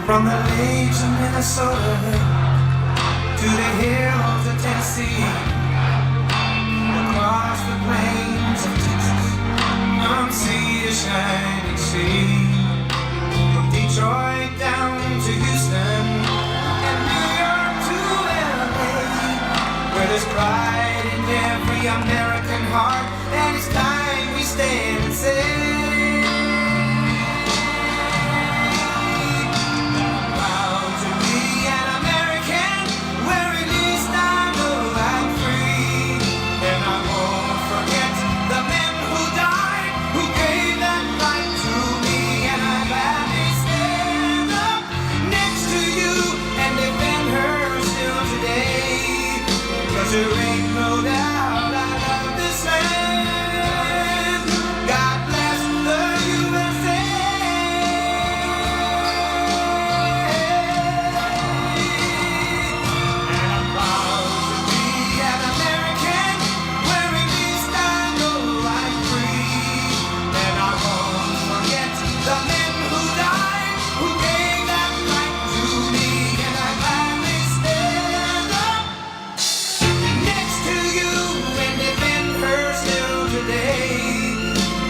From the lakes of Minnesota to the hills of Tennessee, across the plains of Texas, from sea to shining sea, from Detroit down to Houston and New York to LA, where there's pride in every American heart, and it's time we stand and say, there ain't no doubt I love this land. God bless the USA. And I'm proud to be an American, where at least I know I'm free. And I won't forget the men who died, who gave that right to me. And I gladly stand up to you and defend her still today,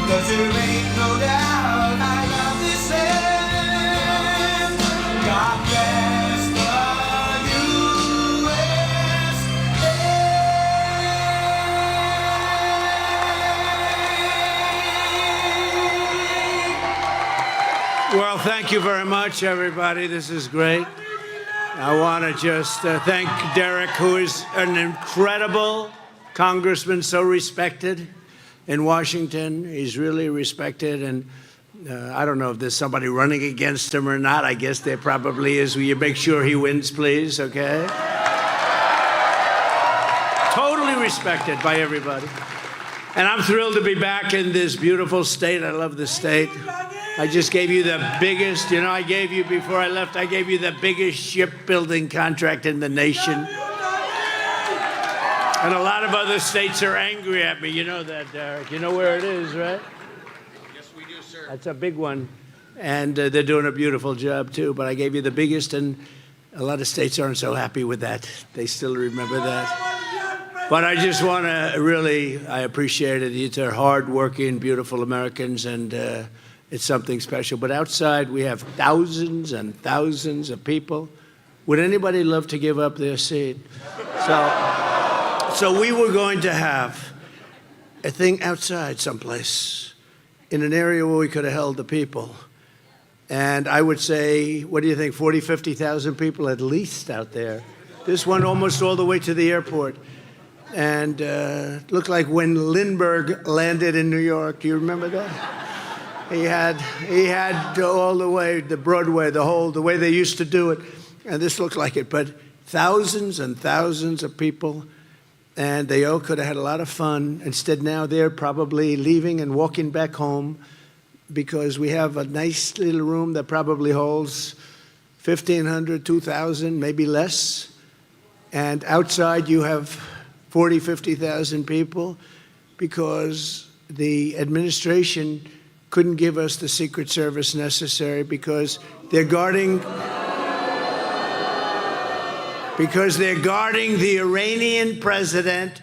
'cause there ain't no doubt I love this land. God bless the USA. Well, thank you very much, everybody. This is great. I want to just thank Derek, who is an incredible congressman, so respected in Washington. He's really respected, and I don't know if there's somebody running against him or not. I guess there probably is. Will you make sure he wins, please, okay? Totally respected by everybody. And I'm thrilled to be back in this beautiful state. I love this state. I just gave you the biggest, I gave you, before I left, I gave you the biggest shipbuilding contract in the nation. And a lot of other states are angry at me. You know that, Derek. You know where it is, right? Yes, we do, sir. That's a big one. And they're doing a beautiful job, too. But I gave you the biggest, and a lot of states aren't so happy with that. They still remember that. But I just want to really, I appreciate it. These are hardworking, beautiful Americans, and it's something special. But outside, we have thousands and thousands of people. Would anybody love to give up their seat? So we were going to have a thing outside someplace, in an area where we could have held the people. And I would say, what do you think, 40, 50,000 people at least out there. This went almost all the way to the airport. And it looked like when Lindbergh landed in New York. Do you remember that? He had all the way, the Broadway, the way they used to do it. And this looked like it. But thousands and thousands of people. And they all could have had a lot of fun. Instead, now they're probably leaving and walking back home, because we have a nice little room that probably holds 1,500, 2,000, maybe less. And outside you have 40, 50,000 people, because the administration couldn't give us the Secret Service necessary, because they're guarding the Iranian president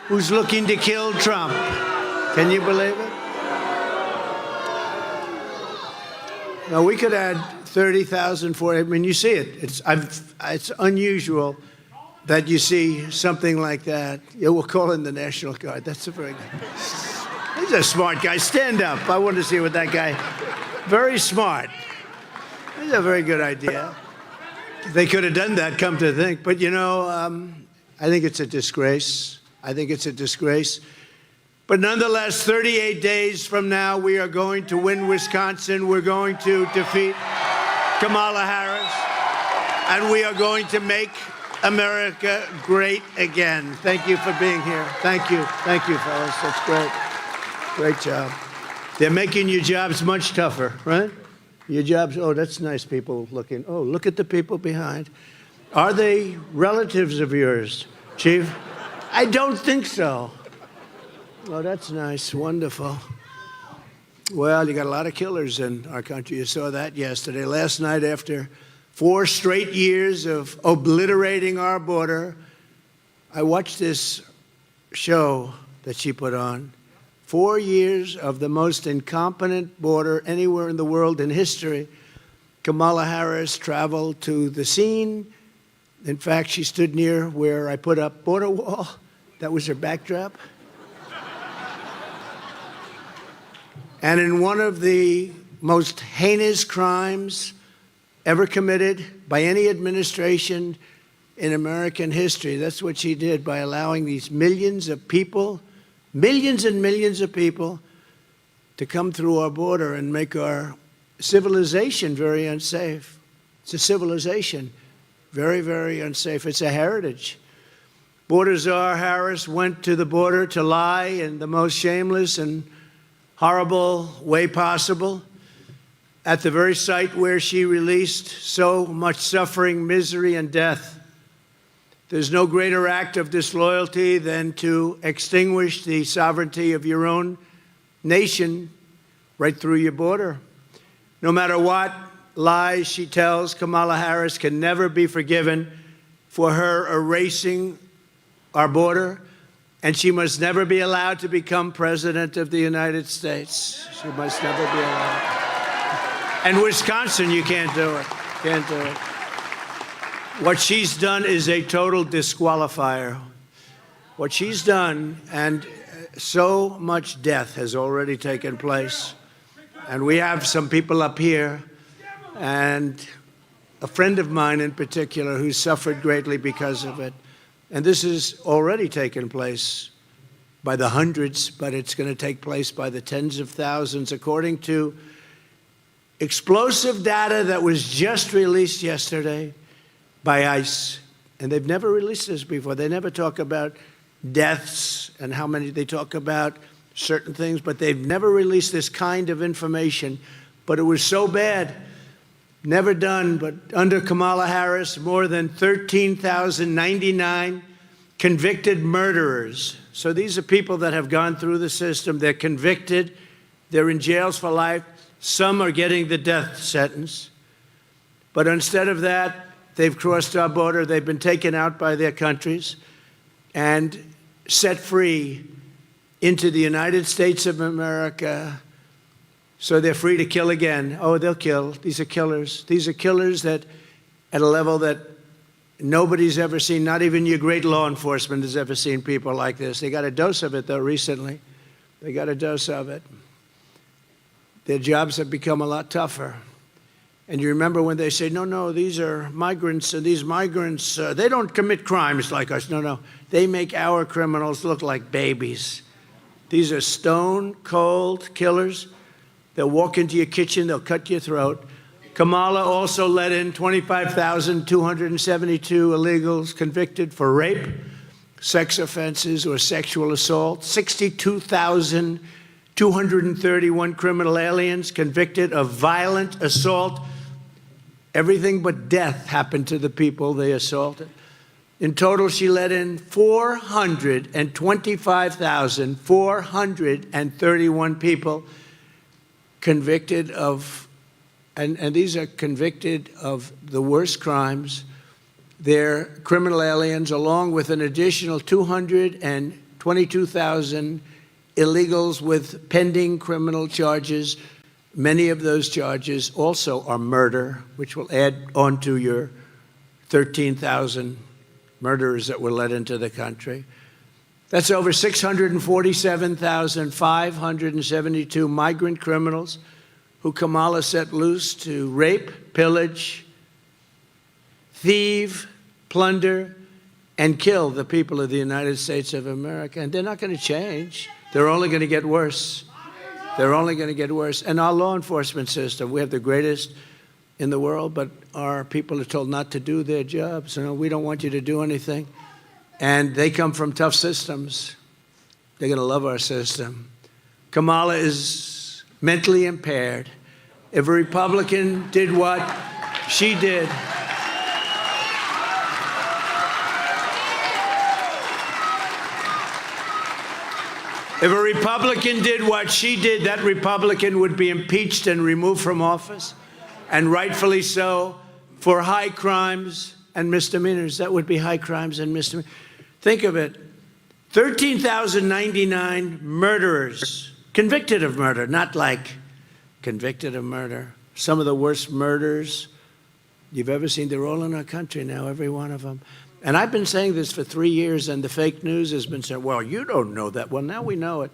who's looking to kill Trump. Can you believe it? Now, we could add 30,000 for it. I mean, you see it. It's unusual that you see something like that. Yeah, we'll call in the National Guard. That's a very good. He's a smart guy. Stand up. I want to see what that guy. Very smart. That's a very good idea. They could have done that, come to think. But, I think it's a disgrace. I think it's a disgrace. But nonetheless, 38 days from now, we are going to win Wisconsin. We're going to defeat Kamala Harris. And we are going to make America great again. Thank you for being here. Thank you. Thank you, fellas. That's great. Great job. They're making your jobs much tougher, right? Your jobs, oh, that's nice people looking. Oh, look at the people behind. Are they relatives of yours, Chief? I don't think so. Oh, that's nice. Wonderful. Well, you got a lot of killers in our country. You saw that yesterday. Last night, after 4 straight years of obliterating our border, I watched this show that she put on. 4 years of the most incompetent border anywhere in the world in history. Kamala Harris traveled to the scene. In fact, she stood near where I put up border wall. That was her backdrop. And in one of the most heinous crimes ever committed by any administration in American history, that's what she did by allowing these millions of people, millions and millions of people, to come through our border and make our civilization very unsafe. It's a civilization, very, very unsafe. It's a heritage. Border Czar Harris went to the border to lie in the most shameless and horrible way possible, at the very site where she released so much suffering, misery, and death. There's no greater act of disloyalty than to extinguish the sovereignty of your own nation right through your border. No matter what lies she tells, Kamala Harris can never be forgiven for her erasing our border, and she must never be allowed to become president of the United States. She must never be allowed. And Wisconsin, you can't do it. Can't do it. What she's done is a total disqualifier. What she's done, and so much death has already taken place. And we have some people up here, and a friend of mine in particular who suffered greatly because of it. And this has already taken place by the hundreds, but it's going to take place by the tens of thousands, according to explosive data that was just released yesterday by ICE. And they've never released this before. They never talk about deaths and how many. They talk about certain things, but they've never released this kind of information. But it was so bad, never done, but under Kamala Harris, more than 13,099 convicted murderers. So these are people that have gone through the system. They're convicted. They're in jails for life. Some are getting the death sentence. But instead of that, they've crossed our border. They've been taken out by their countries and set free into the United States of America. So they're free to kill again. Oh, they'll kill. These are killers. These are killers that at a level that nobody's ever seen, not even your great law enforcement has ever seen people like this. They got a dose of it, though, recently. They got a dose of it. Their jobs have become a lot tougher. And you remember when they say, no, these are migrants, and these migrants, they don't commit crimes like us. No, they make our criminals look like babies. These are stone-cold killers. They'll walk into your kitchen, they'll cut your throat. Kamala also let in 25,272 illegals convicted for rape, sex offenses, or sexual assault. 62,231 criminal aliens convicted of violent assault. Everything but death happened to the people they assaulted. In total, she let in 425,431 people convicted of, and these are convicted of the worst crimes. They're criminal aliens, along with an additional 222,000 illegals with pending criminal charges. Many of those charges also are murder, which will add on to your 13,000 murderers that were let into the country. That's over 647,572 migrant criminals who Kamala set loose to rape, pillage, thieve, plunder, and kill the people of the United States of America. And they're not going to change. They're only going to get worse. They're only going to get worse. And our law enforcement system, we have the greatest in the world, but our people are told not to do their jobs. You know, we don't want you to do anything. And they come from tough systems. They're going to love our system. Kamala is mentally impaired. If a Republican did what she did, if a Republican did what she did, that Republican would be impeached and removed from office, and rightfully so, for high crimes and misdemeanors. That would be high crimes and misdemeanors. Think of it. 13,099 murderers, convicted of murder, not like convicted of murder. Some of the worst murders you've ever seen. They're all in our country now, every one of them. And I've been saying this for 3 years, and the fake news has been saying, well, you don't know that. Well, now we know it.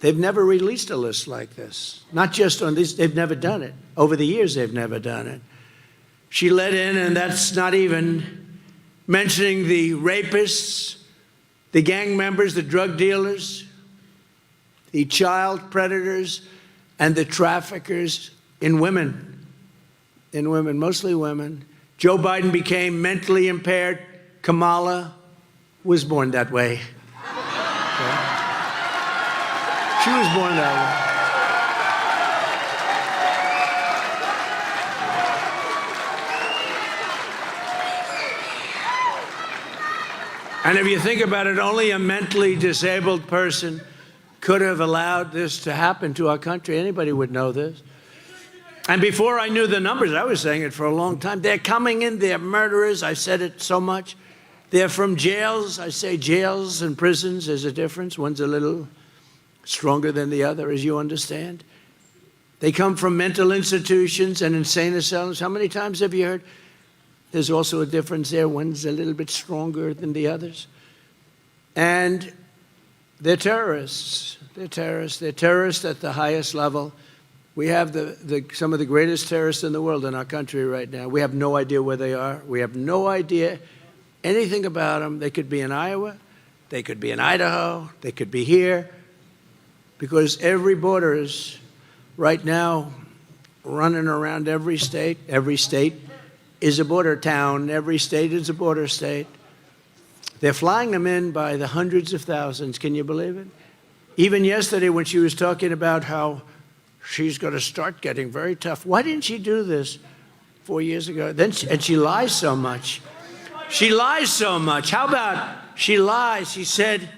They've never released a list like this. Not just on these, they've never done it. Over the years, they've never done it. She let in, and that's not even mentioning the rapists, the gang members, the drug dealers, the child predators, and the traffickers in women, mostly women. Joe Biden became mentally impaired. Kamala was born that way. Okay? She was born that way. And if you think about it, only a mentally disabled person could have allowed this to happen to our country. Anybody would know this. And before I knew the numbers, I was saying it for a long time. They're coming in, they're murderers. I said it so much. They're from jails. I say jails and prisons, there's a difference. One's a little stronger than the other, as you understand. They come from mental institutions and insane asylums. How many times have you heard? There's also a difference there. One's a little bit stronger than the others. And they're terrorists. They're terrorists. They're terrorists at the highest level. We have some of the greatest terrorists in the world in our country right now. We have no idea where they are. We have no idea anything about them. They could be in Iowa. They could be in Idaho. They could be here. Because every border is right now running around every state. Every state is a border town. Every state is a border state. They're flying them in by the hundreds of thousands. Can you believe it? Even yesterday when she was talking about how she's going to start getting very tough. Why didn't she do this 4 years ago? And she lies so much. She lies so much. How about she lies? She said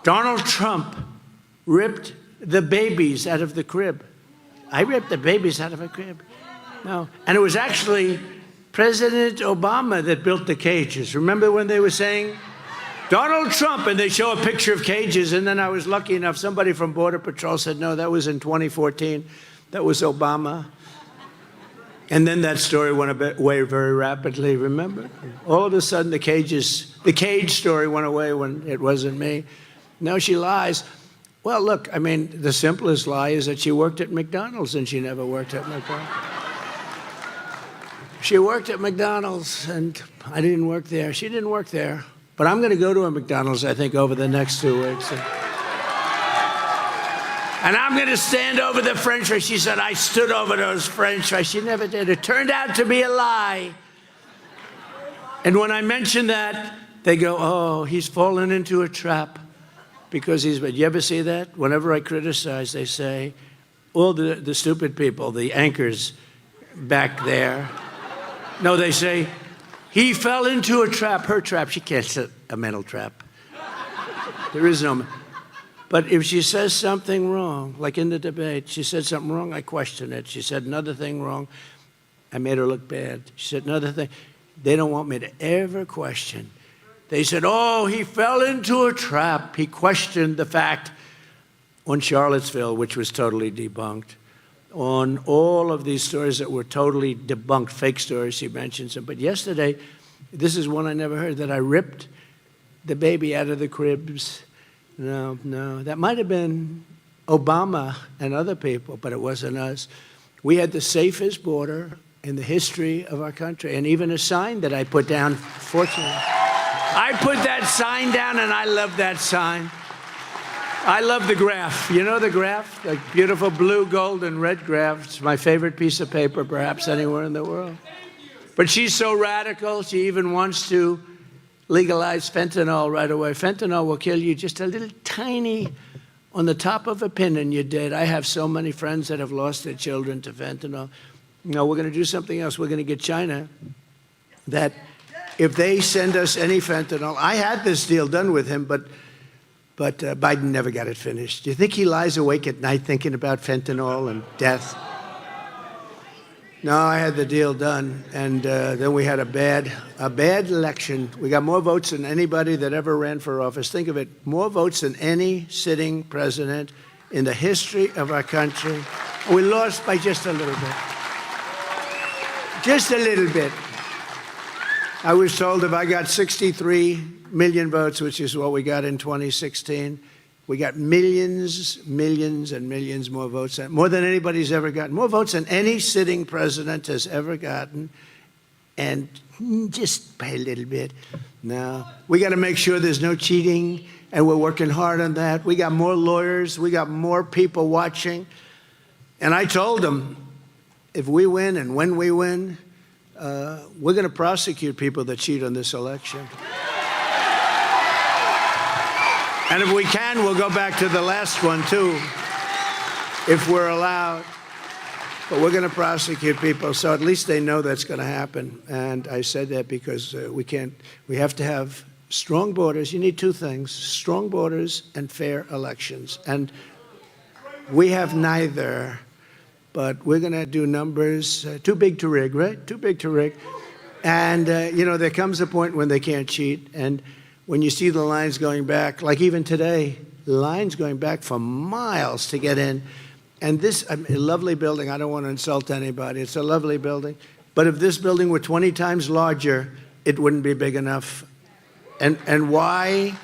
Donald Trump ripped the babies out of the crib. I ripped the babies out of a crib. No. And it was actually President Obama that built the cages. Remember when they were saying Donald Trump, and they show a picture of cages, and then I was lucky enough, somebody from Border Patrol said, no, that was in 2014. That was Obama. And then that story went away very rapidly, remember? All of a sudden, the cage story went away when it wasn't me. No, she lies. Well, look, I mean, the simplest lie is that she worked at McDonald's, and she never worked at McDonald's. She worked at McDonald's, and I didn't work there. She didn't work there. But I'm going to go to a McDonald's, I think, over the next 2 weeks. And I'm going to stand over the French fries. She said, I stood over those French fries. She never did. It turned out to be a lie. And when I mention that, they go, oh, he's fallen into a trap because but you ever see that? Whenever I criticize, they say, all the stupid people, the anchors back there, no, they say, he fell into a trap, her trap. She can't set a mental trap. There is no. But if she says something wrong, like in the debate, she said something wrong, I question it. She said another thing wrong, I made her look bad. She said another thing. They don't want me to ever question. They said, oh, he fell into a trap. He questioned the fact on Charlottesville, which was totally debunked. On all of these stories that were totally debunked, fake stories, she mentions them. But yesterday, this is one I never heard, that I ripped the baby out of the cribs. No, that might have been Obama and other people, but it wasn't us. We had the safest border in the history of our country, and even a sign that I put down, fortunately. I put that sign down, and I love that sign. I love the graph. You know the graph? The beautiful blue, gold, and red graph. It's my favorite piece of paper, perhaps anywhere in the world. But she's so radical, she even wants to legalize fentanyl right away. Fentanyl will kill you just a little tiny, on the top of a pin, and you're dead. I have so many friends that have lost their children to fentanyl. No, we're going to do something else. We're going to get China that if they send us any fentanyl, I had this deal done with him, but Biden never got it finished. Do you think he lies awake at night thinking about fentanyl and death? No, I had the deal done, and then we had a bad election. We got more votes than anybody that ever ran for office. Think of it, more votes than any sitting president in the history of our country. We lost by just a little bit. Just a little bit. I was told if I got 63 million votes, which is what we got in 2016, we got millions, millions, and millions more votes, more than anybody's ever gotten, more votes than any sitting president has ever gotten, and just by a little bit. No, we got to make sure there's no cheating, and we're working hard on that. We got more lawyers, we got more people watching, and I told them, if we win and when we win, we're going to prosecute people that cheat on this election. And if we can, we'll go back to the last one, too, if we're allowed. But we're going to prosecute people, so at least they know that's going to happen. And I said that because we have to have strong borders. You need two things, strong borders and fair elections. And we have neither, but we're going to do numbers too big to rig, right? Too big to rig. And, there comes a point when they can't cheat. And when you see the lines going back, like even today, lines going back for miles to get in. And this, a lovely building, I don't want to insult anybody, it's a lovely building. But if this building were 20 times larger, it wouldn't be big enough. And why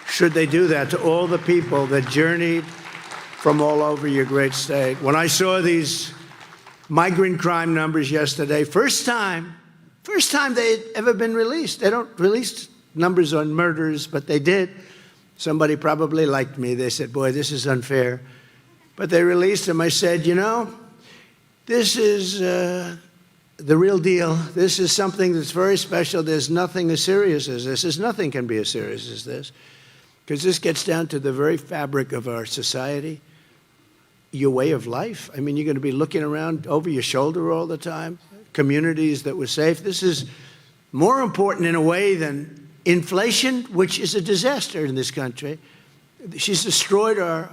should they do that to all the people that journeyed from all over your great state? When I saw these migrant crime numbers yesterday, first time they'd ever been released. They don't release numbers on murders, but they did. Somebody probably liked me. They said, boy, this is unfair. But they released them. I said, this is the real deal. This is something that's very special. There's nothing as serious as this. Nothing can be as serious as this, because this gets down to the very fabric of our society, your way of life. I mean, you're going to be looking around over your shoulder all the time, communities that were safe. This is more important in a way than inflation, which is a disaster in this country. She's destroyed our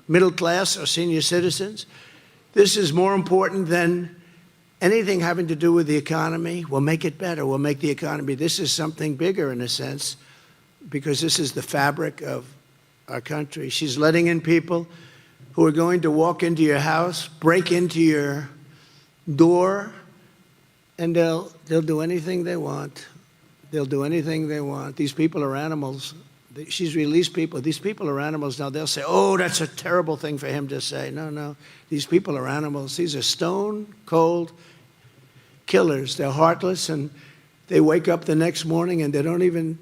middle class, our senior citizens. This is more important than anything having to do with the economy. We'll make it better. We'll make the economy. This is something bigger in a sense, because this is the fabric of our country. She's letting in people who are going to walk into your house, break into your door, and they'll do anything they want. They'll do anything they want. These people are animals. She's released people. These people are animals. Now they'll say, oh, that's a terrible thing for him to say. No. These people are animals. These are stone-cold killers. They're heartless, and they wake up the next morning and they don't even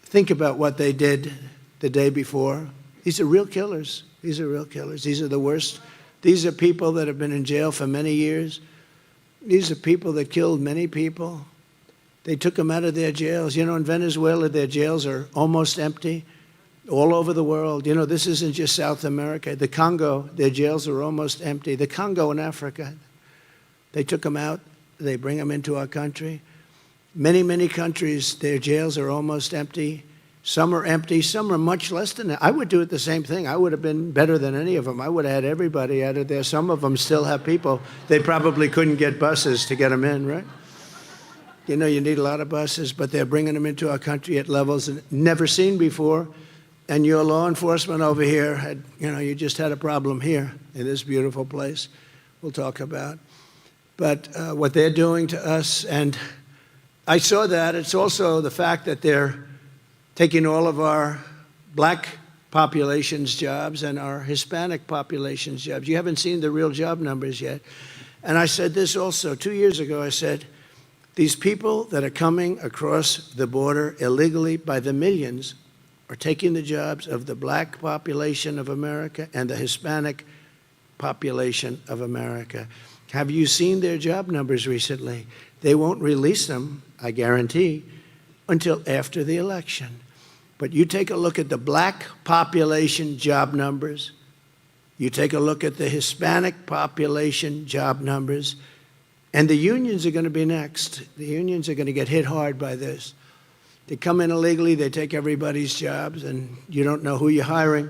think about what they did the day before. These are real killers. These are real killers. These are the worst. These are people that have been in jail for many years. These are people that killed many people. They took them out of their jails. In Venezuela, their jails are almost empty. All over the world. This isn't just South America. The Congo, their jails are almost empty. The Congo in Africa, they took them out. They bring them into our country. Many, many countries, their jails are almost empty. Some are empty. Some are much less than that. I would do it the same thing. I would have been better than any of them. I would have had everybody out of there. Some of them still have people. They probably couldn't get buses to get them in, right? You need a lot of buses, but they're bringing them into our country at levels never seen before. And your law enforcement over here had, you just had a problem here in this beautiful place we'll talk about. But what they're doing to us, and I saw that. It's also the fact that they're taking all of our black population's jobs and our Hispanic population's jobs. You haven't seen the real job numbers yet. And I said this also 2 years ago. I said, These people that are coming across the border illegally by the millions are taking the jobs of the black population of America and the Hispanic population of America. Have you seen their job numbers recently? They won't release them, I guarantee, until after the election. But you take a look at the black population job numbers, you take a look at the Hispanic population job numbers, and the unions are going to be next. The unions are going to get hit hard by this. They come in illegally, they take everybody's jobs, and you don't know who you're hiring.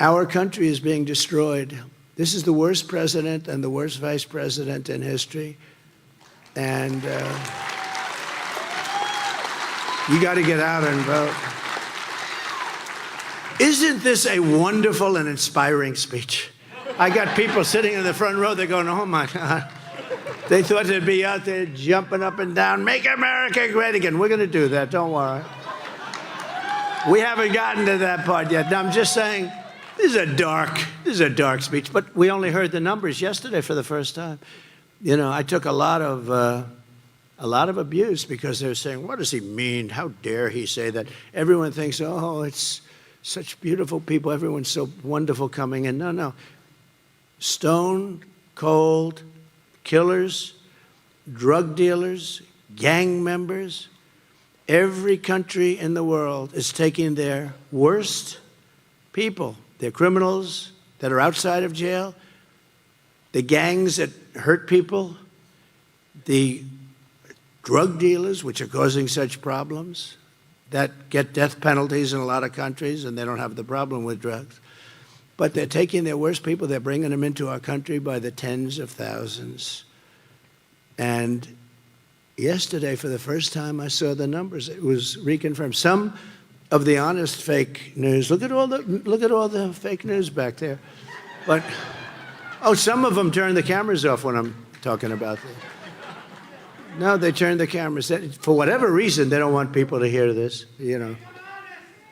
Our country is being destroyed. This is the worst president and the worst vice president in history. And you got to get out and vote. Isn't this a wonderful and inspiring speech? I got people sitting in the front row, they're going, oh my God. They thought they'd be out there jumping up and down, make America great again. We're going to do that, don't worry. We haven't gotten to that part yet. Now, I'm just saying, this is a dark speech, but we only heard the numbers yesterday for the first time. You know, I took a lot of abuse because they were saying, what does he mean? How dare he say that? Everyone thinks, oh, it's such beautiful people. Everyone's so wonderful coming in. No. Stone cold killers, drug dealers, gang members. Every country in the world is taking their worst people, their criminals that are outside of jail, the gangs that hurt people, the drug dealers, which are causing such problems, that get death penalties in a lot of countries, and they don't have the problem with drugs. But they're taking their worst people, they're bringing them into our country by the tens of thousands. And yesterday, for the first time, I saw the numbers. It was reconfirmed. Some of the honest fake news, look at all the fake news back there. But, some of them turn the cameras off when I'm talking about this. No, they turn the cameras. For whatever reason, they don't want people to hear this, you know.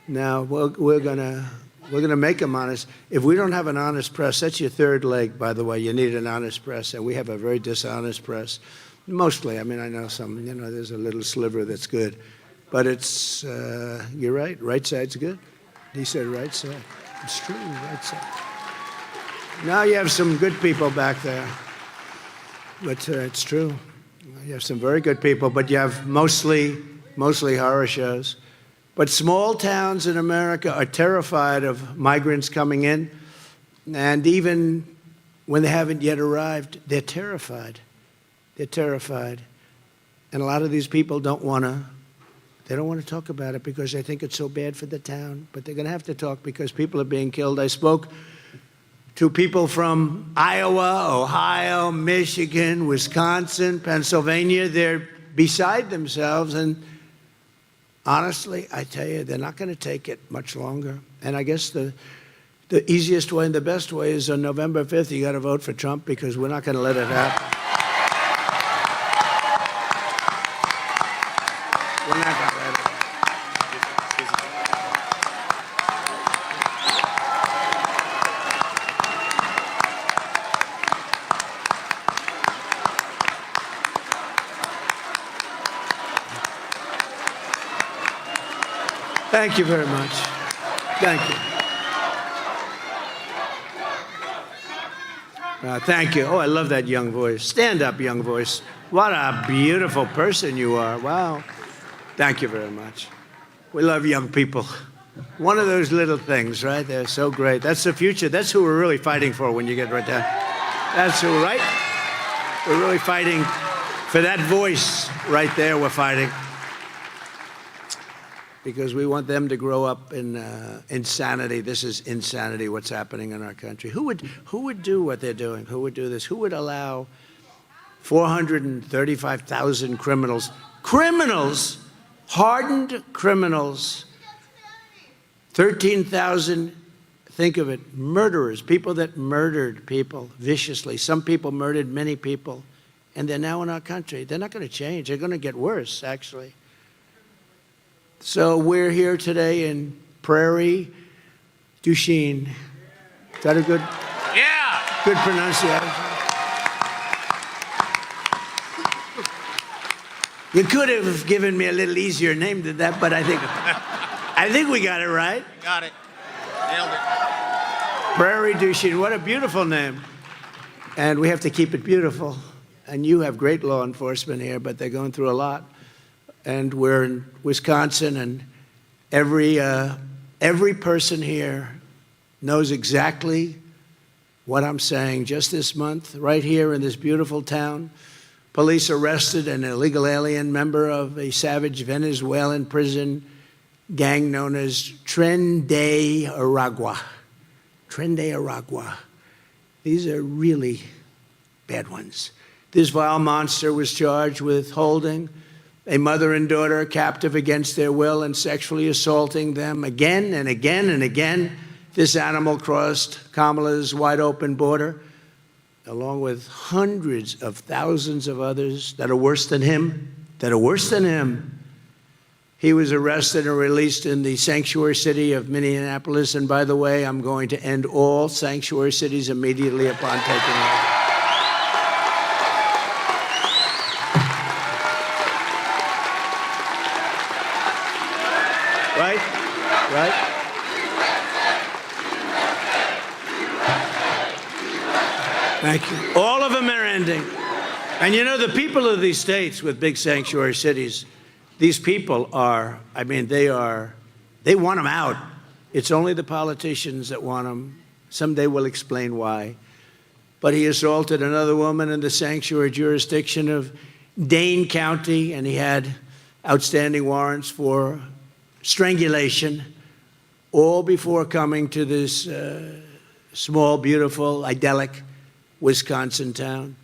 Now, we're gonna make them honest. If we don't have an honest press, that's your third leg, by the way. You need an honest press, and we have a very dishonest press. Mostly, I mean, I know some, you know, there's a little sliver that's good. But it's, you're right, right side's good. He said right side. It's true, right side. Now you have some good people back there. But it's true. You have some very good people, but you have mostly horror shows. But small towns in America are terrified of migrants coming in, and even when they haven't yet arrived, they're terrified. They're terrified. And a lot of these people don't want to talk about it because they think it's so bad for the town, but they're going to have to talk because people are being killed. I spoke to people from Iowa, Ohio, Michigan, Wisconsin, Pennsylvania. They're beside themselves, and honestly, I tell you, they're not going to take it much longer. And I guess the easiest way and the best way is on November 5th, you got to vote for Trump because we're not going to let it happen. We're not going to let it happen. Thank you very much. Thank you. Thank you. Oh, I love that young voice. Stand up, young voice. What a beautiful person you are. Wow. Thank you very much. We love young people. One of those little things, right? They're so great. That's the future. That's who we're really fighting for when you get right down. That's who, right? We're really fighting for that voice right there. We're fighting. Because we want them to grow up in insanity. This is insanity, what's happening in our country. Who would do what they're doing? Who would do this? Who would allow 435,000 criminals, hardened criminals, 13,000, think of it, murderers, people that murdered people viciously. Some people murdered many people, and they're now in our country. They're not going to change. They're going to get worse, actually. So we're here today in Prairie du Chien. Is that a good pronunciation? You could have given me a little easier name than that, but I think we got it right. Got it. Nailed it. Prairie du Chien, what a beautiful name. And we have to keep it beautiful. And you have great law enforcement here, but they're going through a lot. And we're in Wisconsin, and every person here knows exactly what I'm saying. Just this month, right here in this beautiful town, police arrested an illegal alien member of a savage Venezuelan prison gang known as Tren de Aragua. Tren de Aragua. These are really bad ones. This vile monster was charged with holding a mother and daughter captive against their will and sexually assaulting them again and again and again. This animal crossed Kamala's wide-open border, along with hundreds of thousands of others that are worse than him, He was arrested and released in the sanctuary city of Minneapolis. And by the way, I'm going to end all sanctuary cities immediately upon taking over. Right? Thank you. All of them are ending. And you know, the people of these states with big sanctuary cities, these people are, they want them out. It's only the politicians that want them. Someday we'll explain why. But he assaulted another woman in the sanctuary jurisdiction of Dane County, and he had outstanding warrants for strangulation, all before coming to this small, beautiful, idyllic Wisconsin town.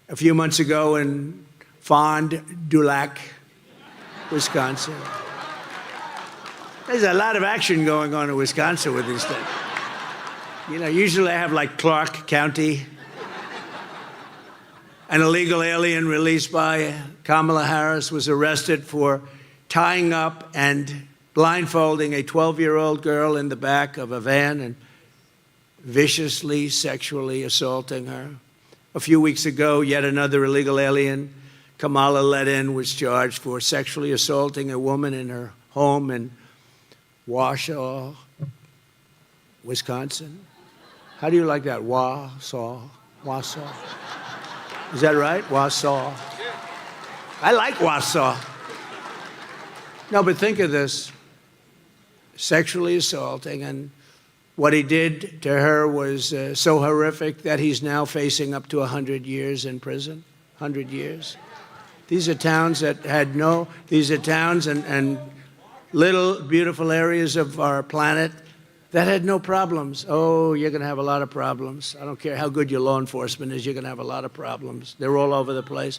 A few months ago in Fond du Lac, Wisconsin. There's a lot of action going on in Wisconsin with this thing. You know, usually I have like Clark County. An illegal alien released by Kamala Harris was arrested for tying up and blindfolding a 12-year-old girl in the back of a van and viciously sexually assaulting her. A few weeks ago, yet another illegal alien Kamala let in was charged for sexually assaulting a woman in her home in Wausau, Wisconsin. How do you like that? Wausau. Is that right? Wausau. I like Wausau. No, but think of this. Sexually assaulting, and what he did to her was so horrific that he's now facing up to 100 years in prison. 100 years. These are towns that had these are towns and little beautiful areas of our planet that had no problems. Oh, you're going to have a lot of problems. I don't care how good your law enforcement is, you're going to have a lot of problems. They're all over the place.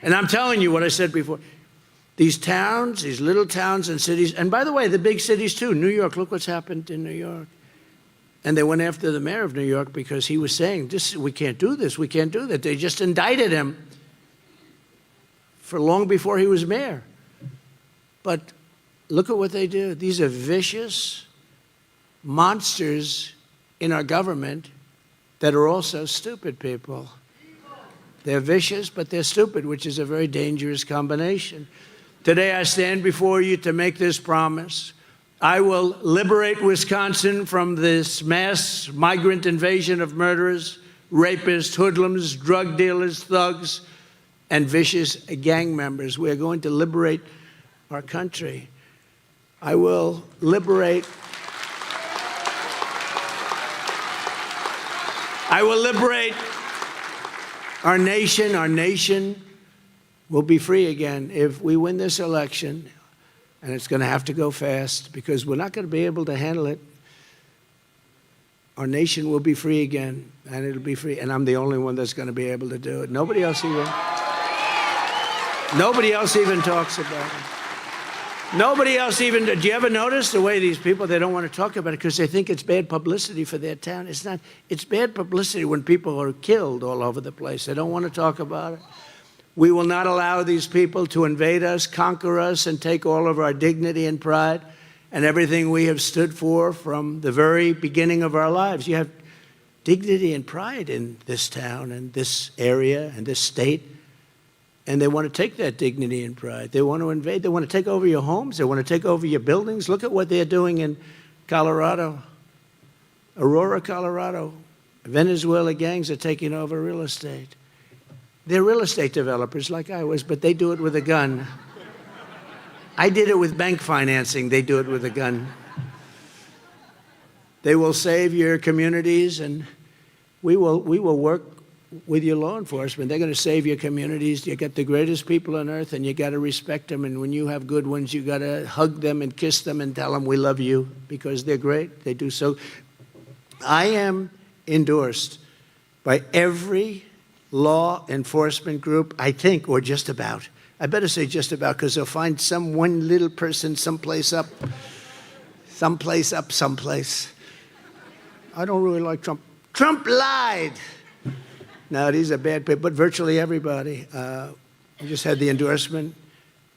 And I'm telling you what I said before. These towns, these little towns and cities, and by the way, the big cities too. New York, look what's happened in New York. And they went after the mayor of New York because he was saying, we can't do this, we can't do that. They just indicted him for long before he was mayor. But look at what they do. These are vicious monsters in our government that are also stupid people. They're vicious, but they're stupid, which is a very dangerous combination. Today I stand before you to make this promise. I will liberate Wisconsin from this mass migrant invasion of murderers, rapists, hoodlums, drug dealers, thugs, and vicious gang members. We are going to liberate our country. I will liberate our nation. Our nation will be free again if we win this election, and it's going to have to go fast because we're not going to be able to handle it. Our nation will be free again, and it'll be free, and I'm the only one that's going to be able to do it. Nobody else even talks about it. Nobody else even, do you ever notice the way these people, they don't want to talk about it because they think it's bad publicity for their town? It's not. It's bad publicity when people are killed all over the place. They don't want to talk about it. We will not allow these people to invade us, conquer us, and take all of our dignity and pride and everything we have stood for from the very beginning of our lives. You have dignity and pride in this town and this area and this state. And they want to take that dignity and pride. They want to invade. They want to take over your homes. They want to take over your buildings. Look at what they're doing in Colorado, Aurora, Colorado. Venezuela gangs are taking over real estate. They're real estate developers like I was, but they do it with a gun. I did it with bank financing. They do it with a gun. They will save your communities, and we will work with your law enforcement. They're going to save your communities. You got the greatest people on earth, and you got to respect them. And when you have good ones, you got to hug them and kiss them and tell them we love you because they're great. They do so. I am endorsed by every law enforcement group, I think, or just about. I better say just about, because they'll find some one little person someplace up. I don't really like Trump. Trump lied. No, these are bad people, but virtually everybody. We just had the endorsement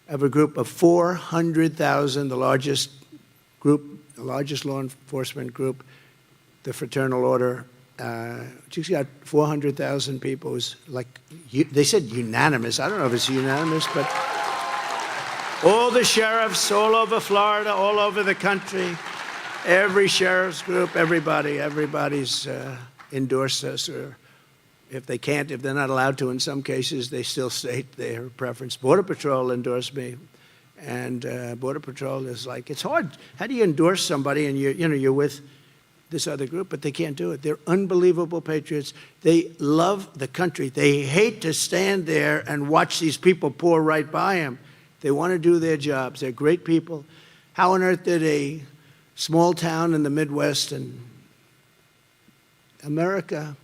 of a group of 400,000, the largest law enforcement group, the Fraternal Order. Just got 400,000 people. It was like, they said unanimous. I don't know if it's unanimous, but all the sheriffs all over Florida, all over the country, every sheriff's group, everybody's endorsed us, or if they're not allowed to in some cases, they still state their preference. Border Patrol endorsed me, and Border Patrol is like, it's hard. How do you endorse somebody and you're with this other group, but they can't do it. They're unbelievable patriots. They love the country. They hate to stand there and watch these people pour right by them. They want to do their jobs. They're great people. How on earth did a small town in the Midwest and America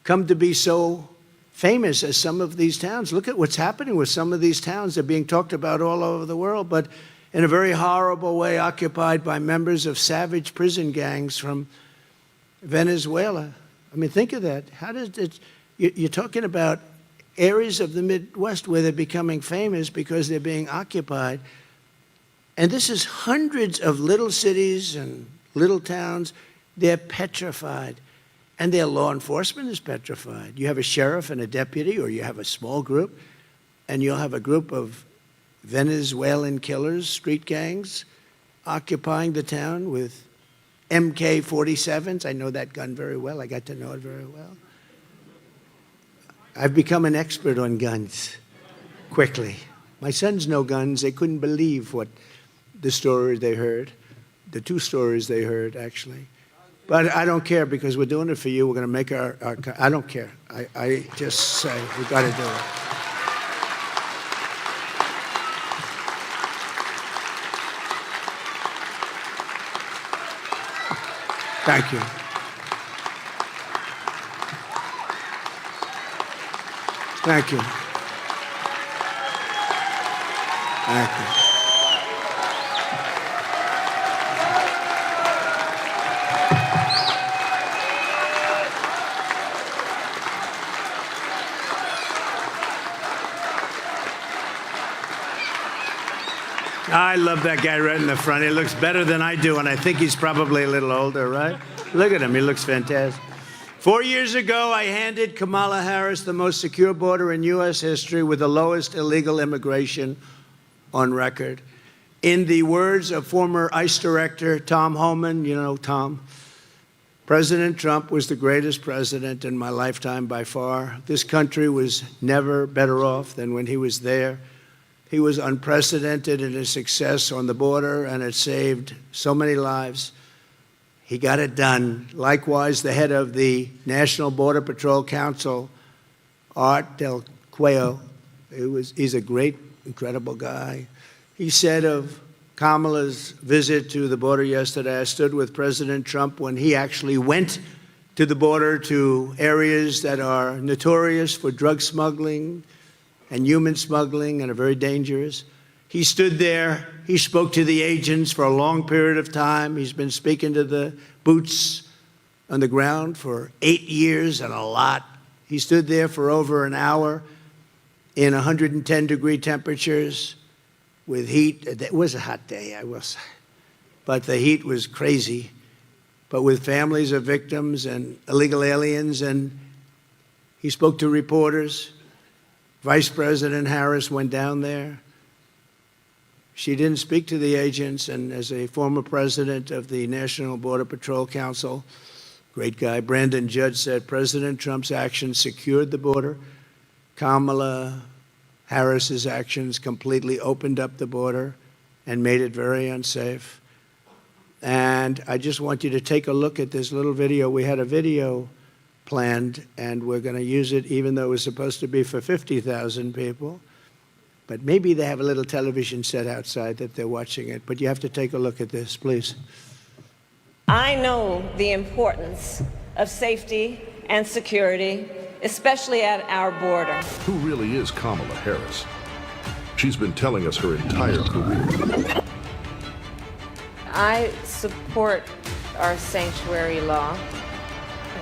come to be so famous as some of these towns? Look at what's happening with some of these towns. They're being talked about all over the world, but in a very horrible way, occupied by members of savage prison gangs from Venezuela. I mean, think of that. How does it? You're talking about areas of the Midwest where they're becoming famous because they're being occupied. And this is hundreds of little cities and little towns. They're petrified. And their law enforcement is petrified. You have a sheriff and a deputy, or you have a small group, and you'll have a group of Venezuelan killers, street gangs, occupying the town with MK-47s. I know that gun very well. I got to know it very well. I've become an expert on guns quickly. My sons know guns. They couldn't believe what the story they heard, the two stories they heard, actually. But I don't care, because we're doing it for you. We're going to make our I don't care. I just say we've got to do it. Thank you. Thank you. Thank you. I love that guy right in the front. He looks better than I do, and I think he's probably a little older, right? Look at him. He looks fantastic. 4 years ago, I handed Kamala Harris the most secure border in U.S. history with the lowest illegal immigration on record. In the words of former ICE Director Tom Homan, you know Tom, President Trump was the greatest president in my lifetime by far. This country was never better off than when he was there. He was unprecedented in his success on the border, and it saved so many lives. He got it done. Likewise, the head of the National Border Patrol Council, Art Del Cuello, he's a great, incredible guy. He said of Kamala's visit to the border yesterday, I stood with President Trump when he actually went to the border, to areas that are notorious for drug smuggling and human smuggling and are very dangerous. He stood there. He spoke to the agents for a long period of time. He's been speaking to the boots on the ground for 8 years and a lot. He stood there for over an hour in 110-degree temperatures with heat. It was a hot day, I will say, but the heat was crazy. But with families of victims and illegal aliens, and he spoke to reporters. Vice President Harris went down there. She didn't speak to the agents, and as a former president of the National Border Patrol Council, great guy, Brandon Judge said President Trump's actions secured the border. Kamala Harris's actions completely opened up the border and made it very unsafe. And I just want you to take a look at this little video. We had a video planned, and we're going to use it even though it was supposed to be for 50,000 people. But maybe they have a little television set outside that they're watching it. But you have to take a look at this, please. I know the importance of safety and security, especially at our border. Who really is Kamala Harris? She's been telling us her entire career. I support our sanctuary law.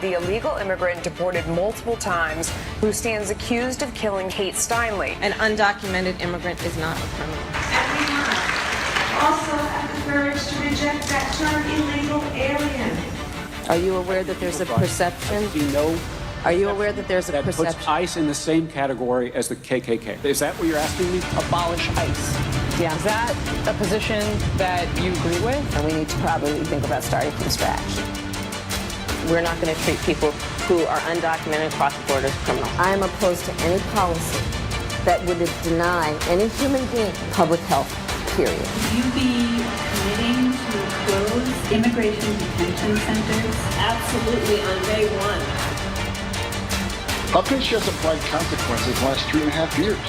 The illegal immigrant deported multiple times who stands accused of killing Kate Steinle. An undocumented immigrant is not a criminal. And we must also have the courage to reject that term illegal alien. Are you aware that there's a perception? Are you aware that there's a that perception? puts ICE in the same category as the KKK? Is that what you're asking me? Abolish ICE. Yeah. Is that a position that you agree with? And we need to probably think about starting from scratch. We're not going to treat people who are undocumented across the border as criminals. I am opposed to any policy that would deny any human being public health, period. Will you be committing to close immigration detention centers? Absolutely, on day one. How come she hasn't applied consequences the last 3.5 years?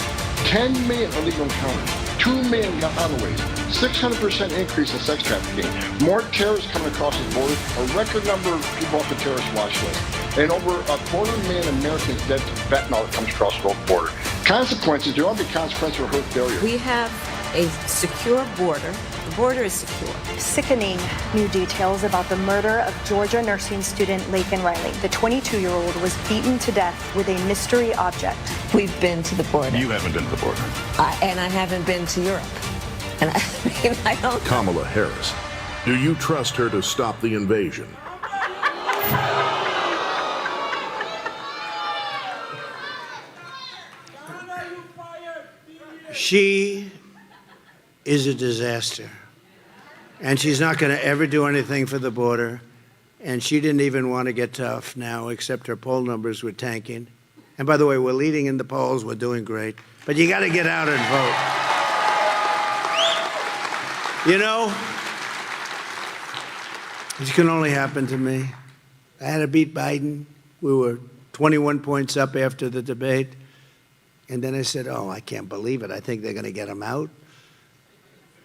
10 million illegal encounters, 2 million gotaways, 600% increase in sex trafficking, more terrorists coming across the border, a record number of people off the terrorist watch list, and over 250,000 Americans dead to fentanyl that comes across the border. Consequences, there will be consequences for her failure. We have a secure border. The border is secure. Sickening new details about the murder of Georgia nursing student Laken Riley. The 22-year-old was beaten to death with a mystery object. We've been to the border. You haven't been to the border. And I haven't been to Europe. And I don't. Kamala Harris. Do you trust her to stop the invasion? She is a disaster. And she's not going to ever do anything for the border. And she didn't even want to get tough now, except her poll numbers were tanking. And by the way, we're leading in the polls. We're doing great. But you got to get out and vote. You know, this can only happen to me. I had to beat Biden. We were 21 points up after the debate. And then I said, oh, I can't believe it. I think they're going to get him out.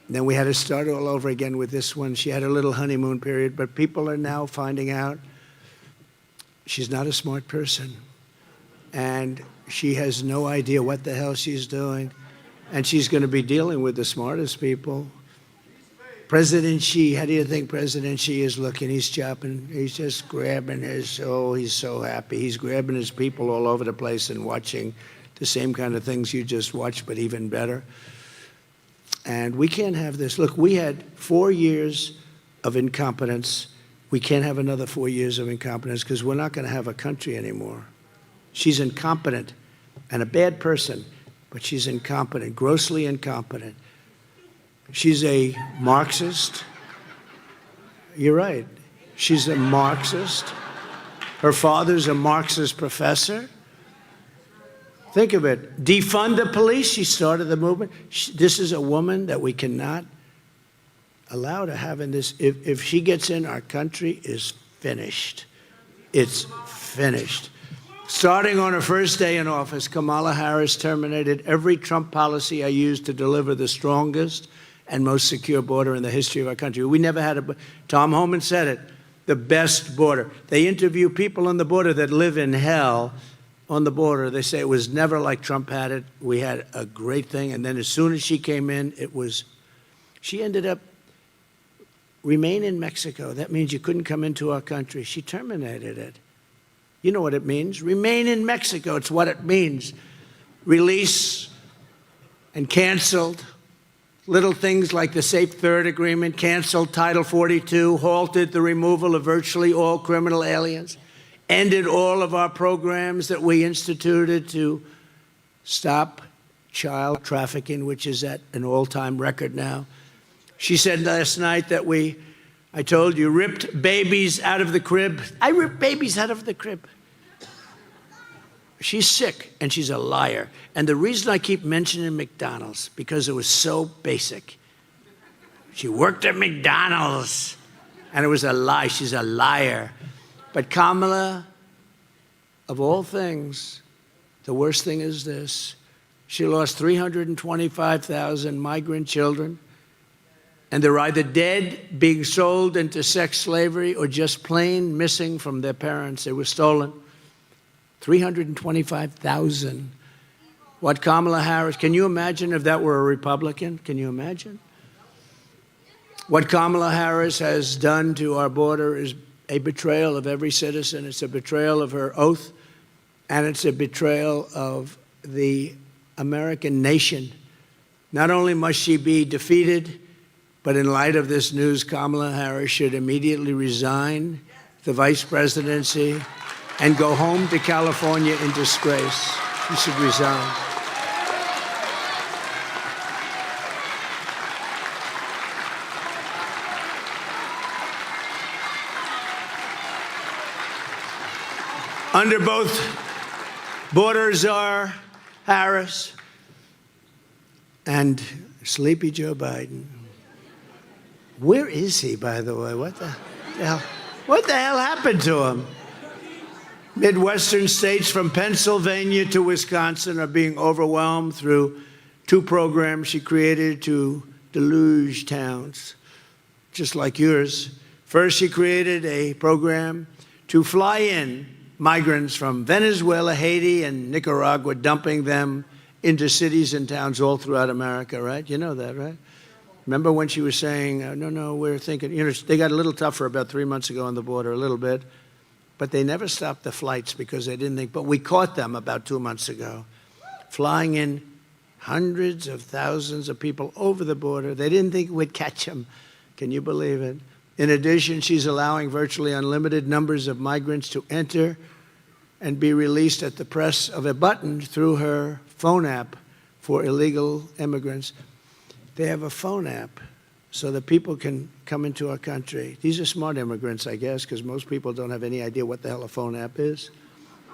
And then we had to start all over again with this one. She had a little honeymoon period, but people are now finding out she's not a smart person. And she has no idea what the hell she's doing. And she's going to be dealing with the smartest people. President Xi, how do you think President Xi is looking? He's chopping, he's just grabbing his, oh, he's so happy. He's grabbing his people all over the place and watching the same kind of things you just watched, but even better. And we can't have this. Look, we had 4 years of incompetence. We can't have another 4 years of incompetence because we're not going to have a country anymore. She's incompetent and a bad person, but she's incompetent, grossly incompetent. She's a Marxist. You're right. She's a Marxist. Her father's a Marxist professor. Think of it. Defund the police. She started the movement. This is a woman that we cannot allow to have in this. If she gets in, our country is finished. It's finished. Starting on her first day in office, Kamala Harris terminated every Trump policy I used to deliver the strongest and most secure border in the history of our country. We never had a, Tom Homan said it, the best border. They interview people on the border that live in hell on the border. They say it was never like Trump had it. We had a great thing. And then as soon as she came in, she ended up remain in Mexico. That means you couldn't come into our country. She terminated it. You know what it means. Remain in Mexico. It's what it means. Release and canceled. Little things like the Safe Third Agreement, canceled Title 42, halted the removal of virtually all criminal aliens, ended all of our programs that we instituted to stop child trafficking, which is at an all-time record now. She said last night that I told you, ripped babies out of the crib. I ripped babies out of the crib. She's sick, and she's a liar. And the reason I keep mentioning McDonald's, because it was so basic. She worked at McDonald's, and it was a lie. She's a liar. But Kamala, of all things, the worst thing is this. She lost 325,000 migrant children, and they're either dead, being sold into sex slavery, or just plain missing from their parents. They were stolen. 325,000. What Kamala Harris, can you imagine if that were a Republican? Can you imagine? What Kamala Harris has done to our border is a betrayal of every citizen. It's a betrayal of her oath, and it's a betrayal of the American nation. Not only must she be defeated, but in light of this news, Kamala Harris should immediately resign the vice presidency and go home to California in disgrace. She should resign. Under both border czar Harris and sleepy Joe Biden. Where is he, by the way? What the hell? What the hell happened to him? Midwestern states from Pennsylvania to Wisconsin are being overwhelmed through two programs she created to deluge towns, just like yours. First, she created a program to fly in migrants from Venezuela, Haiti, and Nicaragua, dumping them into cities and towns all throughout America, right? You know that, right? Remember when she was saying, no, we're thinking, they got a little tougher about 3 months ago on the border, a little bit, but they never stopped the flights because they didn't think, but we caught them about 2 months ago, flying in hundreds of thousands of people over the border. They didn't think we'd catch them. Can you believe it? In addition, she's allowing virtually unlimited numbers of migrants to enter and be released at the press of a button through her phone app for illegal immigrants. They have a phone app so that people can come into our country. These are smart immigrants, I guess, because most people don't have any idea what the hell a phone app is.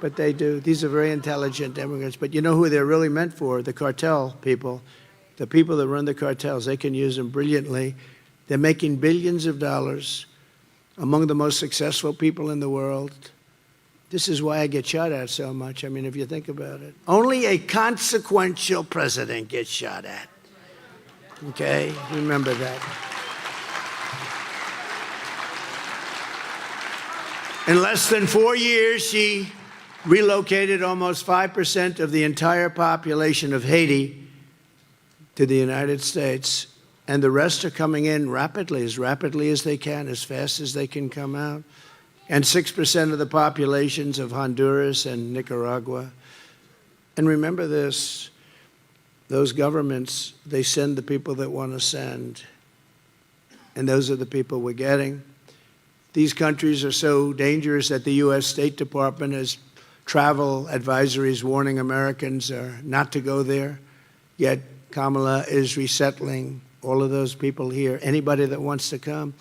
But they do. These are very intelligent immigrants. But you know who they're really meant for? The cartel people. The people that run the cartels. They can use them brilliantly. They're making billions of dollars, among the most successful people in the world. This is why I get shot at so much. I mean, if you think about it. Only a consequential president gets shot at. Okay? Remember that. In less than 4 years, she relocated almost 5% of the entire population of Haiti to the United States. And the rest are coming in rapidly as they can, as fast as they can come out. And 6% of the populations of Honduras and Nicaragua. And remember this, those governments, they send the people that want to send. And those are the people we're getting. These countries are so dangerous that the U.S. State Department has travel advisories warning Americans not to go there. Yet Kamala is resettling all of those people here, anybody that wants to come.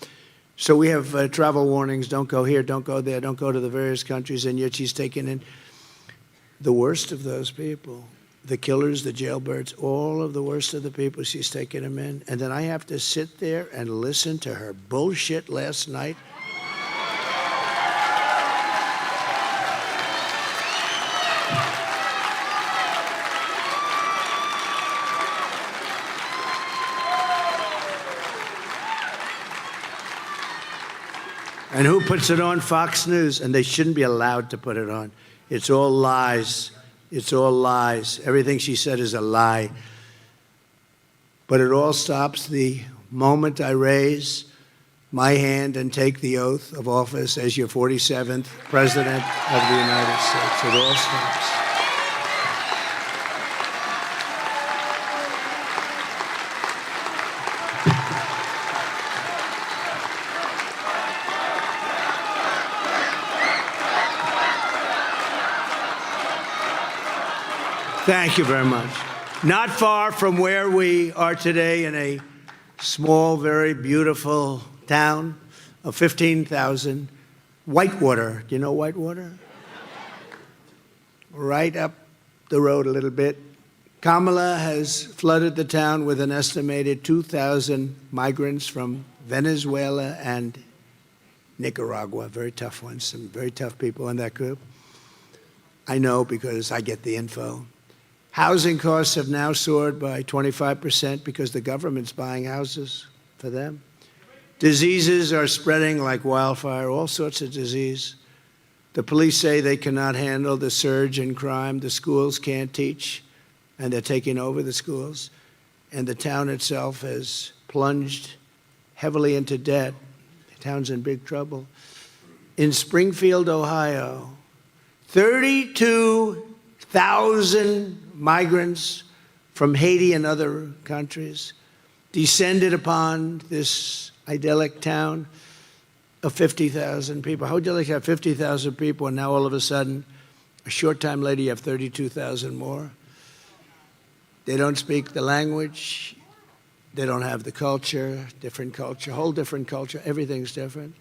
So we have travel warnings, don't go here, don't go there, don't go to the various countries, and yet she's taken in the worst of those people, the killers, the jailbirds, all of the worst of the people, she's taken them in. And then I have to sit there and listen to her bullshit last night. And who puts it on? Fox News. And they shouldn't be allowed to put it on. It's all lies. It's all lies. Everything she said is a lie. But it all stops the moment I raise my hand and take the oath of office as your 47th President of the United States. It all stops. Thank you very much. Not far from where we are today, in a small, very beautiful town of 15,000, Whitewater. Do you know Whitewater? Right up the road a little bit. Kamala has flooded the town with an estimated 2,000 migrants from Venezuela and Nicaragua. Very tough ones, some very tough people in that group. I know because I get the info. Housing costs have now soared by 25% because the government's buying houses for them. Diseases are spreading like wildfire, all sorts of disease. The police say they cannot handle the surge in crime. The schools can't teach, and they're taking over the schools. And the town itself has plunged heavily into debt. The town's in big trouble. In Springfield, Ohio, 32,000 migrants from Haiti and other countries descended upon this idyllic town of 50,000 people. How would you like to have 50,000 people and now all of a sudden, a short time later, you have 32,000 more? They don't speak the language. They don't have the culture, whole different culture. Everything's different.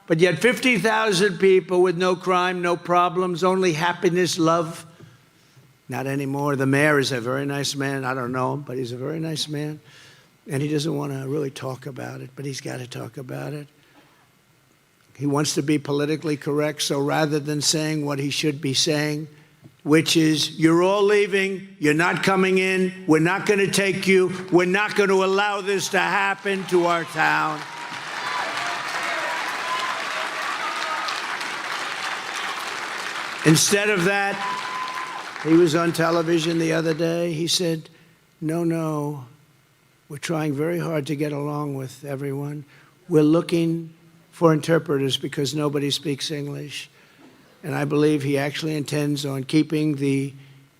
But yet 50,000 people with no crime, no problems, only happiness, love. Not anymore. The mayor is a very nice man. I don't know him, but he's a very nice man. And he doesn't want to really talk about it, but he's got to talk about it. He wants to be politically correct, so rather than saying what he should be saying, which is, you're all leaving, you're not coming in, we're not going to take you, we're not going to allow this to happen to our town. Instead of that, he was on television the other day. He said, no, we're trying very hard to get along with everyone. We're looking for interpreters because nobody speaks English. And I believe he actually intends on keeping the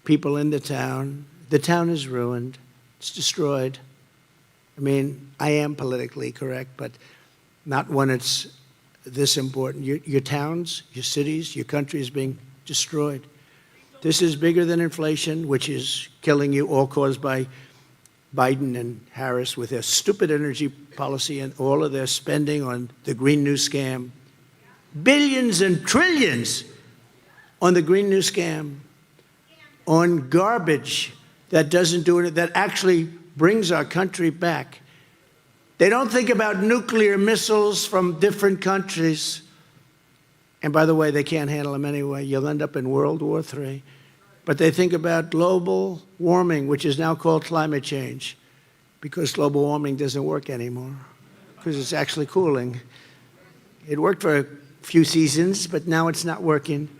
people in the town. The town is ruined. It's destroyed. I mean, I am politically correct, but not when it's this important. Your towns, your cities, your country is being destroyed. This is bigger than inflation, which is killing you, all caused by Biden and Harris with their stupid energy policy and all of their spending on the Green New Scam. Billions and trillions on the Green New Scam, on garbage that doesn't do it, that actually brings our country back. They don't think about nuclear missiles from different countries. And by the way, they can't handle them anyway. You'll end up in World War III. But they think about global warming, which is now called climate change, because global warming doesn't work anymore, because it's actually cooling. It worked for a few seasons, but now it's not working.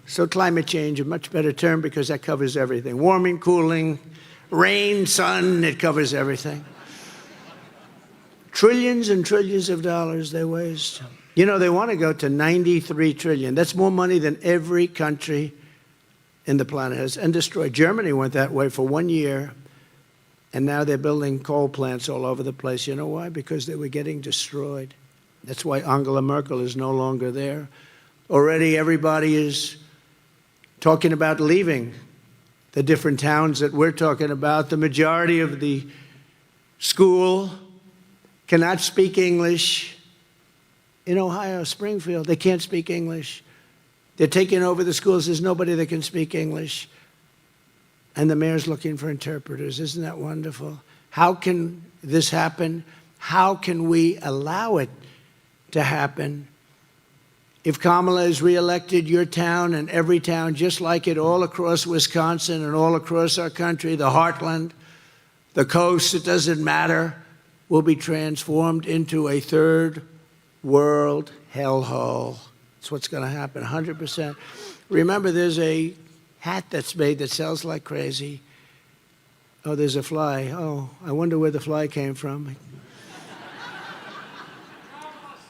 So climate change, a much better term, because that covers everything. Warming, cooling, rain, sun, it covers everything. Trillions and trillions of dollars they waste. You know, they want to go to 93 trillion. That's more money than every country in the planet has, and destroyed. Germany went that way for 1 year, and now they're building coal plants all over the place. You know why? Because they were getting destroyed. That's why Angela Merkel is no longer there. Already everybody is talking about leaving the different towns that we're talking about. The majority of the school cannot speak English. In Ohio, Springfield, they can't speak English. They're taking over the schools. There's nobody that can speak English. And the mayor's looking for interpreters. Isn't that wonderful? How can this happen? How can we allow it to happen? If Kamala is reelected, your town and every town, just like it all across Wisconsin and all across our country, the heartland, the coast, it doesn't matter, will be transformed into a third world hellhole. That's what's going to happen, 100%. Remember, there's a hat that's made that sells like crazy. Oh, there's a fly. Oh, I wonder where the fly came from.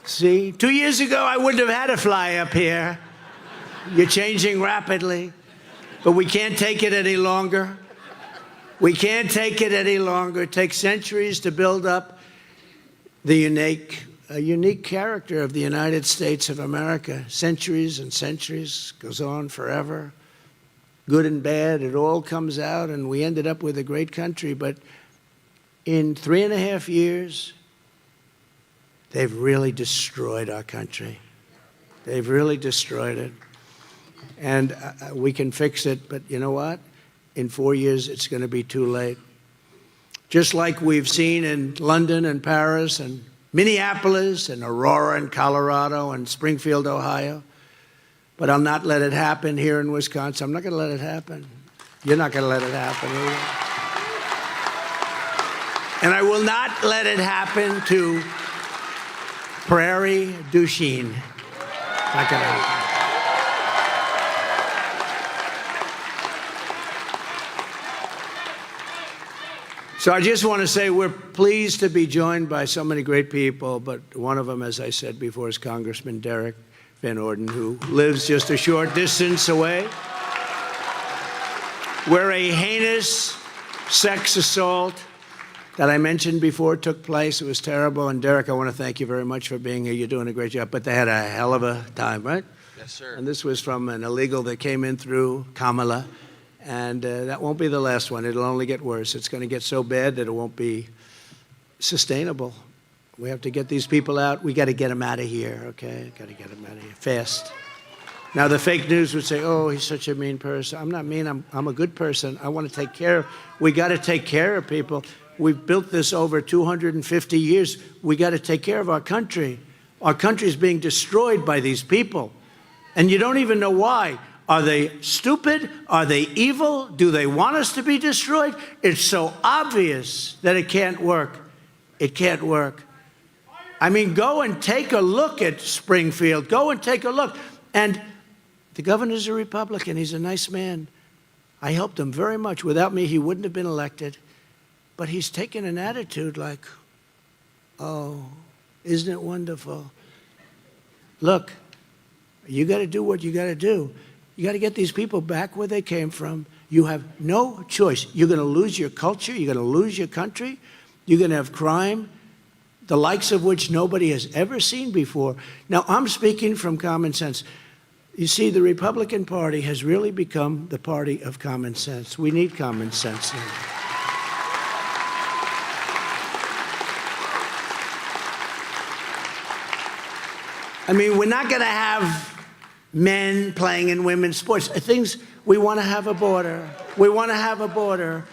See, 2 years ago, I wouldn't have had a fly up here. You're changing rapidly, but we can't take it any longer. We can't take it any longer. It takes centuries to build up the unique character of the United States of America. Centuries and centuries, goes on forever. good and bad, it all comes out, and we ended up with a great country. But in 3.5 years, they've really destroyed our country. They've really destroyed it. And we can fix it, but you know what? In 4 years, it's going to be too late. Just like we've seen in London and Paris and Minneapolis and Aurora and Colorado and Springfield, Ohio. But I'll not let it happen here in Wisconsin. I'm not going to let it happen. You're not going to let it happen either. And I will not let it happen to Prairie du Chien. Not going to happen. So I just want to say we're pleased to be joined by so many great people, but one of them, as I said before, is Congressman Derek Van Orden, who lives just a short distance away, where a heinous sex assault that I mentioned before took place. It was terrible. And Derek, I want to thank you very much for being here. You're doing a great job. But they had a hell of a time, right? Yes, sir. And this was from an illegal that came in through Kamala. And that won't be the last one. It'll only get worse. It's going to get so bad that it won't be sustainable. We have to get these people out. We got to get them out of here, okay? Got to get them out of here fast. Now, the fake news would say, oh, he's such a mean person. I'm not mean. I'm a good person. I want to take care of. We got to take care of people. We've built this over 250 years. We got to take care of our country. Our country is being destroyed by these people. And you don't even know why. Are they stupid? Are they evil? Do they want us to be destroyed? It's so obvious that it can't work. It can't work. I mean, go and take a look at Springfield. Go and take a look. And the governor's a Republican. He's a nice man. I helped him very much. Without me, he wouldn't have been elected. But he's taken an attitude like, oh, isn't it wonderful? Look, you got to do what you got to do. You got to get these people back where they came from. You have no choice. You're going to lose your culture. You're going to lose your country. You're going to have crime, the likes of which nobody has ever seen before. Now, I'm speaking from common sense. You see, the Republican Party has really become the party of common sense. We need common sense now. I mean, we're not going to have men playing in women's sports. Things, we want to have a border. We want to have a border.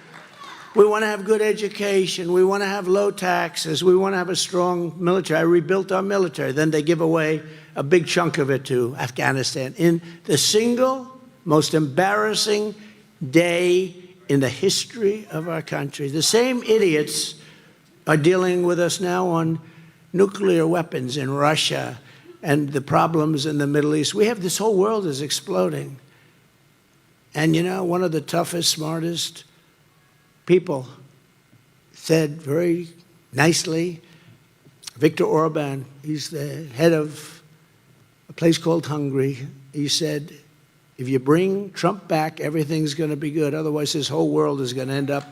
We want to have good education. We want to have low taxes. We want to have a strong military. I rebuilt our military. Then they give away a big chunk of it to Afghanistan. In the single most embarrassing day in the history of our country, the same idiots are dealing with us now on nuclear weapons in Russia and the problems in the Middle East. We have this whole world is exploding. And you know, one of the toughest, smartest people said very nicely, Viktor Orban, he's the head of a place called Hungary. He said, if you bring Trump back, everything's going to be good. Otherwise, this whole world is going to end up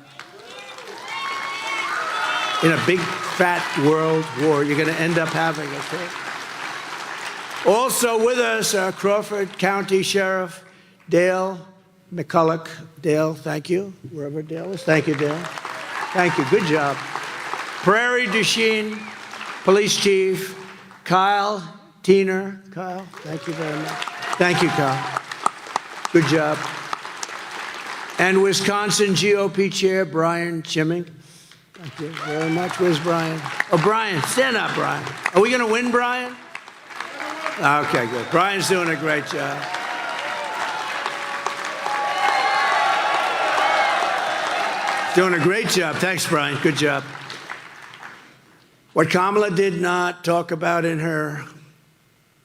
in a big, fat world war. You're going to end up having it. Also with us, Crawford County Sheriff Dale McCulloch. Dale, thank you, wherever Dale is. Thank you, Dale. Thank you, good job. Prairie du Chien Police Chief Kyle Teener. Kyle, thank you very much. Thank you, Kyle. Good job. And Wisconsin GOP Chair Brian Chimming. Thank you very much. Where's Brian? Oh, Brian, stand up, Brian. Are we going to win, Brian? Okay, good. Brian's doing a great job. Doing a great job. Thanks, Brian. Good job. What Kamala did not talk about in her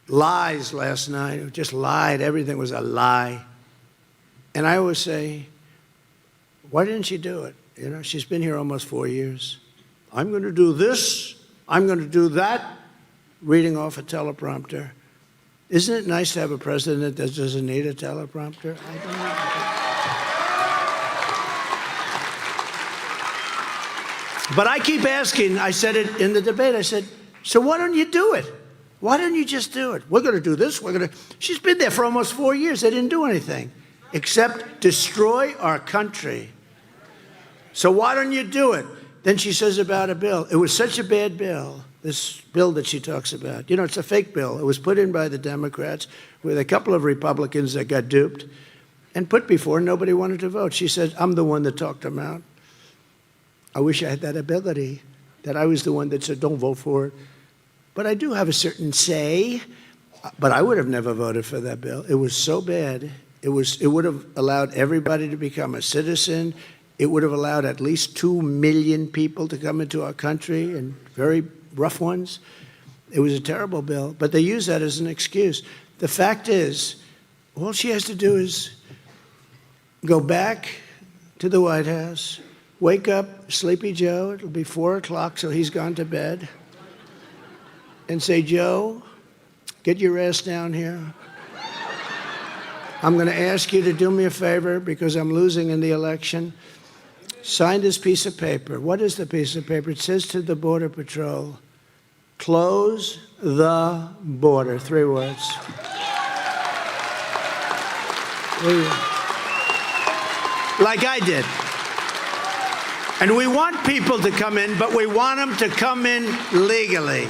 lies last night, just lied. Everything was a lie. And I always say, why didn't she do it? You know, she's been here almost 4 years. I'm going to do this. I'm going to do that. Reading off a teleprompter. Isn't it nice to have a president that doesn't need a teleprompter? I don't know. But I keep asking, I said it in the debate, I said, so why don't you do it? Why don't you just do it? We're going to do this, we're going to... She's been there for almost 4 years, they didn't do anything. except destroy our country. So why don't you do it? Then she says about a bill. It was such a bad bill, this bill that she talks about. You know, it's a fake bill. It was put in by the Democrats with a couple of Republicans that got duped and put before, nobody wanted to vote. She said, I'm the one that talked them out. I wish I had that ability, that I was the one that said, don't vote for it. But I do have a certain say, but I would have never voted for that bill. It was so bad. It would have allowed everybody to become a citizen. It would have allowed at least 2 million people to come into our country, and very rough ones. It was a terrible bill, but they use that as an excuse. The fact is, all she has to do is go back to the White House, wake up Sleepy Joe, it'll be 4 o'clock, so he's gone to bed, and say, Joe, get your ass down here. I'm going to ask you to do me a favor because I'm losing in the election. Sign this piece of paper. What is the piece of paper? It says to the Border Patrol, close the border. 3 words. Like I did. And we want people to come in, but we want them to come in legally.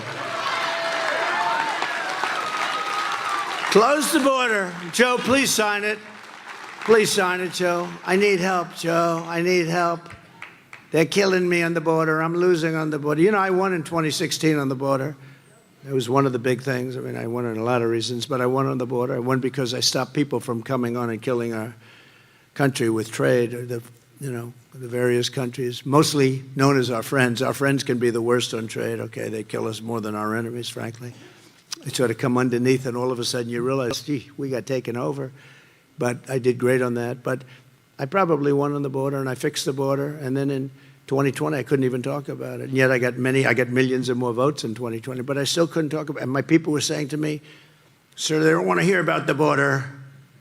Close the border. Joe, please sign it. Please sign it, Joe. I need help, Joe. I need help. They're killing me on the border. I'm losing on the border. You know, I won in 2016 on the border. It was one of the big things. I mean, I won in a lot of reasons, but I won on the border. I won because I stopped people from coming on and killing our country with trade, or the various countries, mostly known as our friends. Our friends can be the worst on trade, okay? They kill us more than our enemies, frankly. They sort of come underneath, and all of a sudden you realize, gee, we got taken over. But I did great on that. But I probably won on the border, and I fixed the border. And then in 2020, I couldn't even talk about it. And yet I got millions and more votes in 2020. But I still couldn't talk about it. And my people were saying to me, sir, they don't want to hear about the border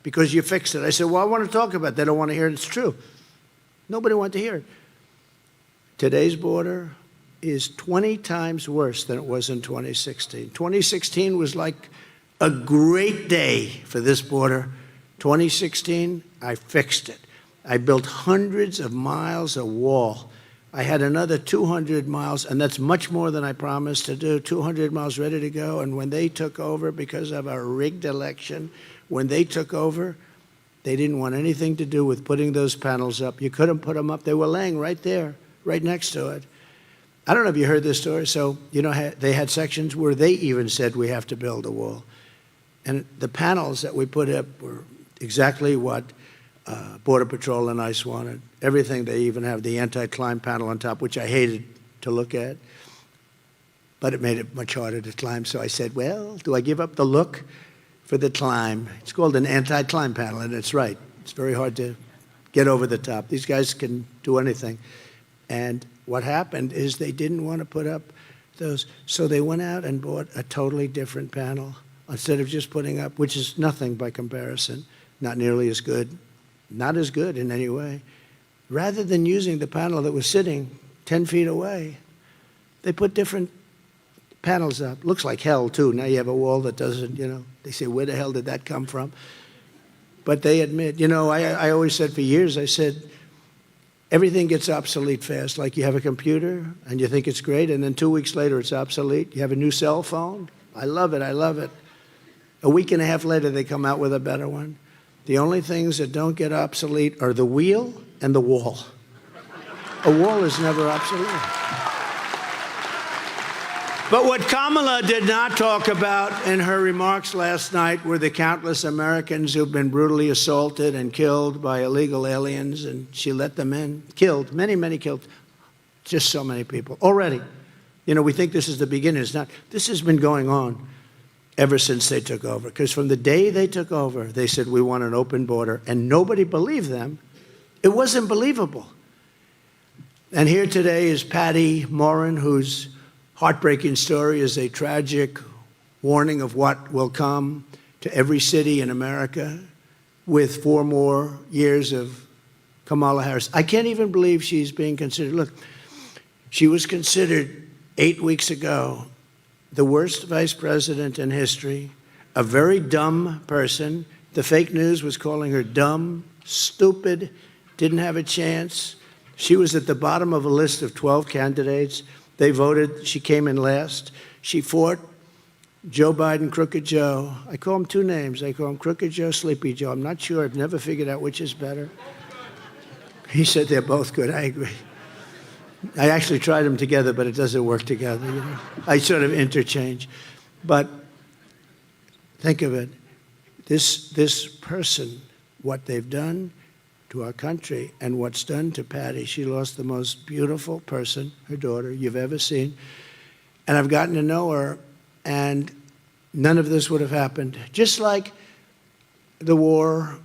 because you fixed it. I said, well, I want to talk about it. They don't want to hear it. It's true. Nobody wanted to hear it. Today's border is 20 times worse than it was in 2016. 2016 was like a great day for this border. 2016, I fixed it. I built hundreds of miles of wall. I had another 200 miles, and that's much more than I promised to do, 200 miles ready to go. And when they took over, because of a rigged election, when they took over, they didn't want anything to do with putting those panels up. You couldn't put them up. They were laying right there, right next to it. I don't know if you heard this story. So, you know, they had sections where they even said we have to build a wall. And the panels that we put up were exactly what Border Patrol and ICE wanted. Everything. They even have the anti-climb panel on top, which I hated to look at. But it made it much harder to climb. So I said, well, do I give up the look for the climb? It's called an anti-climb panel, and it's right. It's very hard to get over the top. These guys can do anything. And what happened is they didn't want to put up those. So they went out and bought a totally different panel instead of just putting up, which is nothing by comparison, not nearly as good, not as good in any way. Rather than using the panel that was sitting 10 feet away, they put different panels up. Looks like hell, too. Now you have a wall that doesn't, you know, they say, where the hell did that come from? But they admit, you know, I always said for years, I said, everything gets obsolete fast. Like you have a computer and you think it's great, and then 2 weeks later it's obsolete. You have a new cell phone. I love it. I love it. A week and a half later, they come out with a better one. The only things that don't get obsolete are the wheel and the wall. A wall is never obsolete. But what Kamala did not talk about in her remarks last night were the countless Americans who've been brutally assaulted and killed by illegal aliens, and she let them in. Killed, many killed. Just so many people already. You know, we think this is the beginning. It's not. This has been going on ever since they took over. Because from the day they took over, they said, we want an open border. And nobody believed them. It wasn't believable. And here today is Patty Morin, whose heartbreaking story is a tragic warning of what will come to every city in America with 4 more years of Kamala Harris. I can't even believe she's being considered. Look, she was considered 8 weeks ago the worst vice president in history, a very dumb person. The fake news was calling her dumb, stupid, didn't have a chance. She was at the bottom of a list of 12 candidates. They voted. She came in last. She fought Joe Biden, Crooked Joe. I call him two names. I call him Crooked Joe, Sleepy Joe. I'm not sure. I've never figured out which is better. He said they're both good. I agree. I actually tried them together, but it doesn't work together. You know? I sort of interchange. But think of it. This person, what they've done to our country and what's done to Patty, she lost the most beautiful person, her daughter, you've ever seen. And I've gotten to know her, and none of this would have happened. Just like the war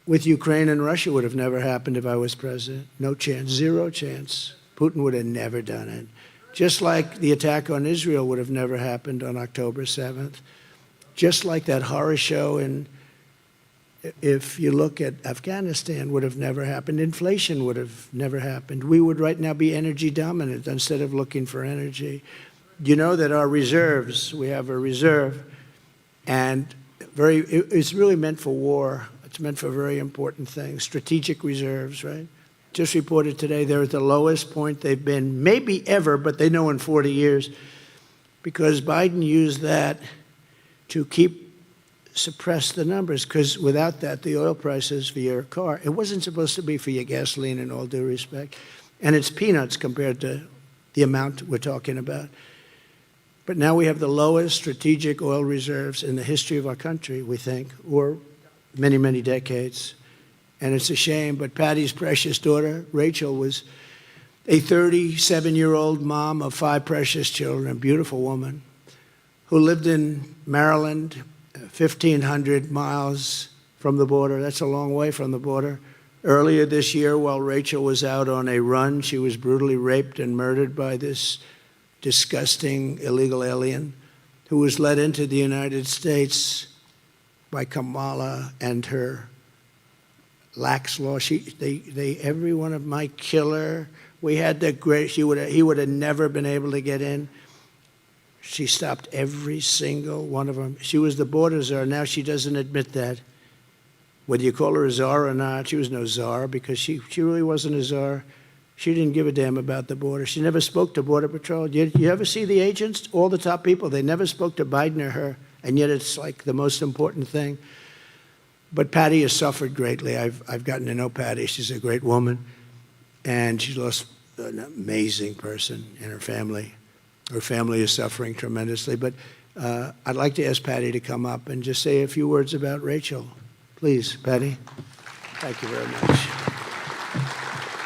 with Ukraine and Russia would have never happened if I was president. No chance, zero chance. Putin would have never done it. Just like the attack on Israel would have never happened on October 7th. Just like that horror show if you look at Afghanistan, would have never happened. Inflation would have never happened. We would right now be energy dominant instead of looking for energy. You know that our reserves, we have a reserve, and it's really meant for war. It's meant for very important things. Strategic reserves, right? Just reported today they're at the lowest point they've been, maybe ever, but they know in 40 years, because Biden used that to suppress the numbers, because without that, the oil prices for your car, it wasn't supposed to be for your gasoline, in all due respect, and it's peanuts compared to the amount we're talking about. But now we have the lowest strategic oil reserves in the history of our country, we think, or many, many decades. And it's a shame, but Patty's precious daughter, Rachel, was a 37-year-old mom of 5 precious children, a beautiful woman, who lived in Maryland, 1,500 miles from the border. That's a long way from the border. Earlier this year, while Rachel was out on a run, she was brutally raped and murdered by this disgusting illegal alien who was led into the United States by Kamala and her lax law. Every one of my killer, we had the great, he would have never been able to get in. She stopped every single one of them. She was the border czar. Now she doesn't admit that. Whether you call her a czar or not, she was no czar, because she really wasn't a czar. She didn't give a damn about the border. She never spoke to Border Patrol. You ever see the agents? All the top people, they never spoke to Biden or her, and yet it's like the most important thing. But Patty has suffered greatly. I've gotten to know Patty. She's a great woman, and she lost an amazing person in her family. Her family is suffering tremendously. But I'd like to ask Patty to come up and just say a few words about Rachel. Please, Patty. Thank you very much.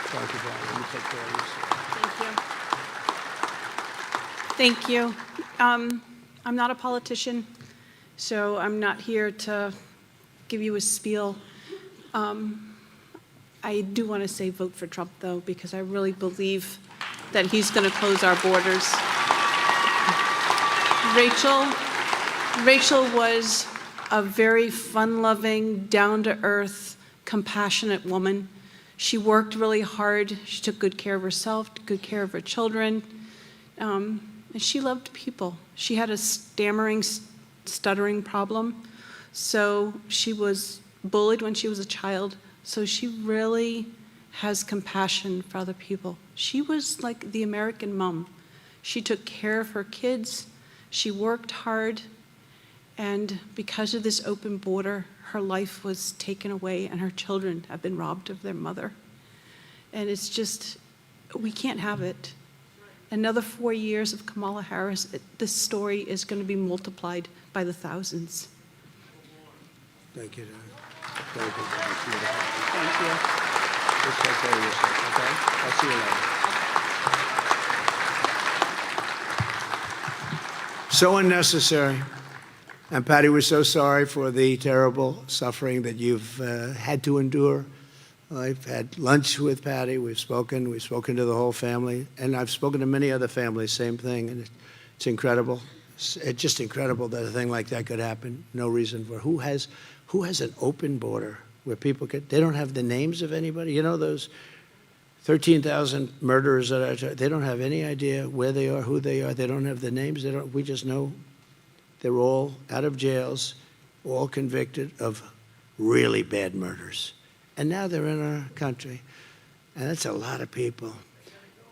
Thank you, Patty. Let me take care of this. Thank you. I'm not a politician, so I'm not here to give you a spiel. I do want to say vote for Trump, though, because I really believe that he's going to close our borders. Rachel was a very fun-loving, down-to-earth, compassionate woman. She worked really hard. She took good care of herself, good care of her children, and she loved people. She had a stuttering problem, so she was bullied when she was a child, so she really has compassion for other people. She was like the American mom. She took care of her kids. She worked hard, and because of this open border, her life was taken away, and her children have been robbed of their mother. And it's just, we can't have it. Another 4 years of Kamala Harris, this story is going to be multiplied by the thousands. Thank you, Don. Thank you. Thank you. Just take care of yourself, okay? I'll see you later. So unnecessary. And Patty, we're so sorry for the terrible suffering that you've had to endure. I've had lunch with Patty. We've spoken to the whole family, and I've spoken to many other families, same thing, and it's incredible. It's just incredible that a thing like that could happen. No reason for who has an open border where people they don't have the names of anybody. You know, those 13,000 murderers they don't have any idea where they are, who they are. They don't have the names. We just know they're all out of jails, all convicted of really bad murders. And now they're in our country. And that's a lot of people.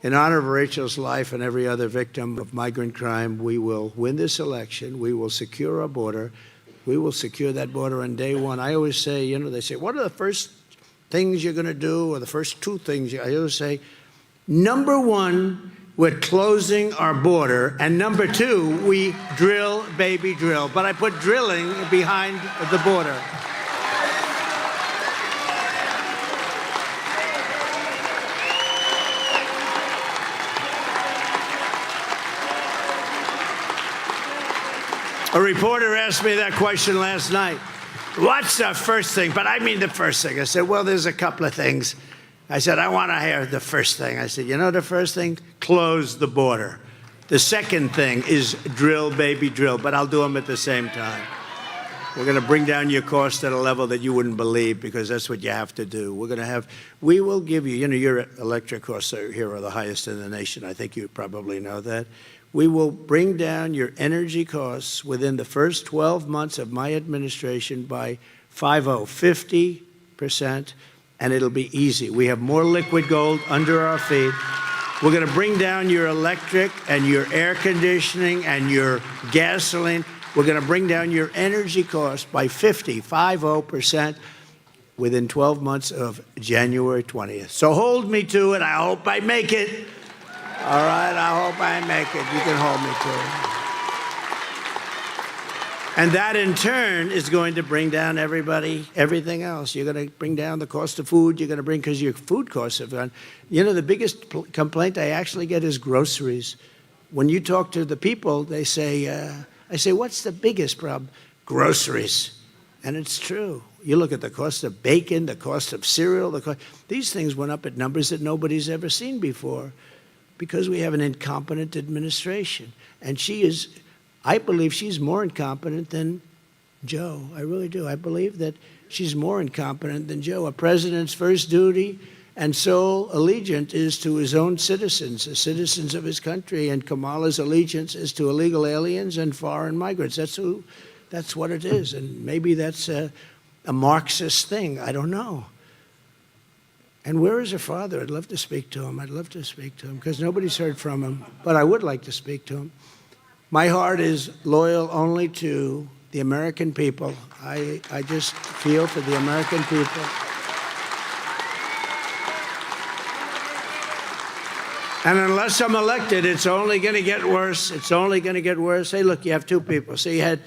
In honor of Rachel's life and every other victim of migrant crime, we will win this election. We will secure our border. We will secure that border on day one. I always say, you know, they say, what are the first things you're going to do, or the first two things? I always say, number one, we're closing our border, and number two, we drill, baby, drill. But I put drilling behind the border. A reporter asked me that question last night. What's the first thing? But I mean the first thing. I said, well, there's a couple of things. I said, I want to hear the first thing. I said, you know the first thing? Close the border. The second thing is drill, baby, drill. But I'll do them at the same time. We're going to bring down your cost at a level that you wouldn't believe, because that's what you have to do. We will give you, you know, your electric costs here are the highest in the nation. I think you probably know that. We will bring down your energy costs within the first 12 months of my administration by 50%, and it'll be easy. We have more liquid gold under our feet. We're going to bring down your electric and your air conditioning and your gasoline. We're going to bring down your energy costs by 50% within 12 months of January 20th. So hold me to it. I hope I make it. All right, I hope I make it. You can hold me to it. And that, in turn, is going to bring down everything else. You're going to bring down the cost of food. You're going to bring, because your food costs have gone. You know, the biggest complaint I actually get is groceries. When you talk to the people, they say, I say, what's the biggest problem? Groceries. And it's true. You look at the cost of bacon, the cost of cereal, these things went up at numbers that nobody's ever seen before, because we have an incompetent administration. And I believe she's more incompetent than Joe. I really do. I believe that she's more incompetent than Joe. A president's first duty and sole allegiance is to his own citizens, the citizens of his country, and Kamala's allegiance is to illegal aliens and foreign migrants. That's what it is. And maybe that's a Marxist thing. I don't know. And where is her father? I'd love to speak to him. I'd love to speak to him, because nobody's heard from him. But I would like to speak to him. My heart is loyal only to the American people. I just feel for the American people. And unless I'm elected, it's only going to get worse. It's only going to get worse. Hey, look, you have two people. So you had,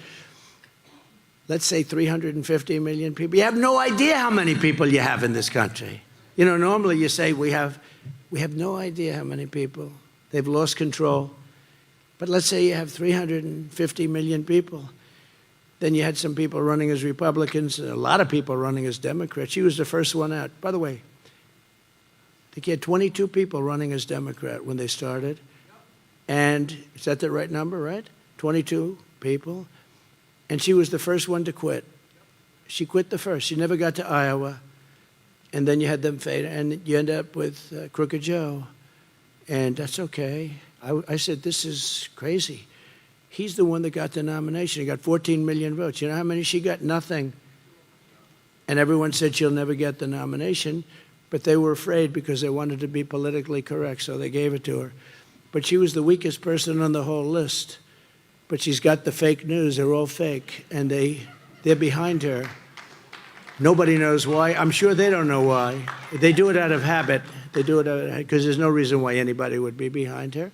let's say, 350 million people. You have no idea how many people you have in this country. You know, normally you say we have no idea how many people. They've lost control. But let's say you have 350 million people. Then you had some people running as Republicans and a lot of people running as Democrats. She was the first one out. By the way, I think you had 22 people running as Democrat when they started. And is that the right number, right? 22 people. And she was the first one to quit. She quit the first. She never got to Iowa. And then you had them fade, and you end up with Crooked Joe. And that's okay. I said, this is crazy. He's the one that got the nomination. He got 14 million votes. You know how many she got? Nothing. And everyone said she'll never get the nomination, but they were afraid because they wanted to be politically correct, so they gave it to her. But she was the weakest person on the whole list. But she's got the fake news. They're all fake, and they're behind her. Nobody knows why. I'm sure they don't know why. They do it out of habit. They do it because there's no reason why anybody would be behind her.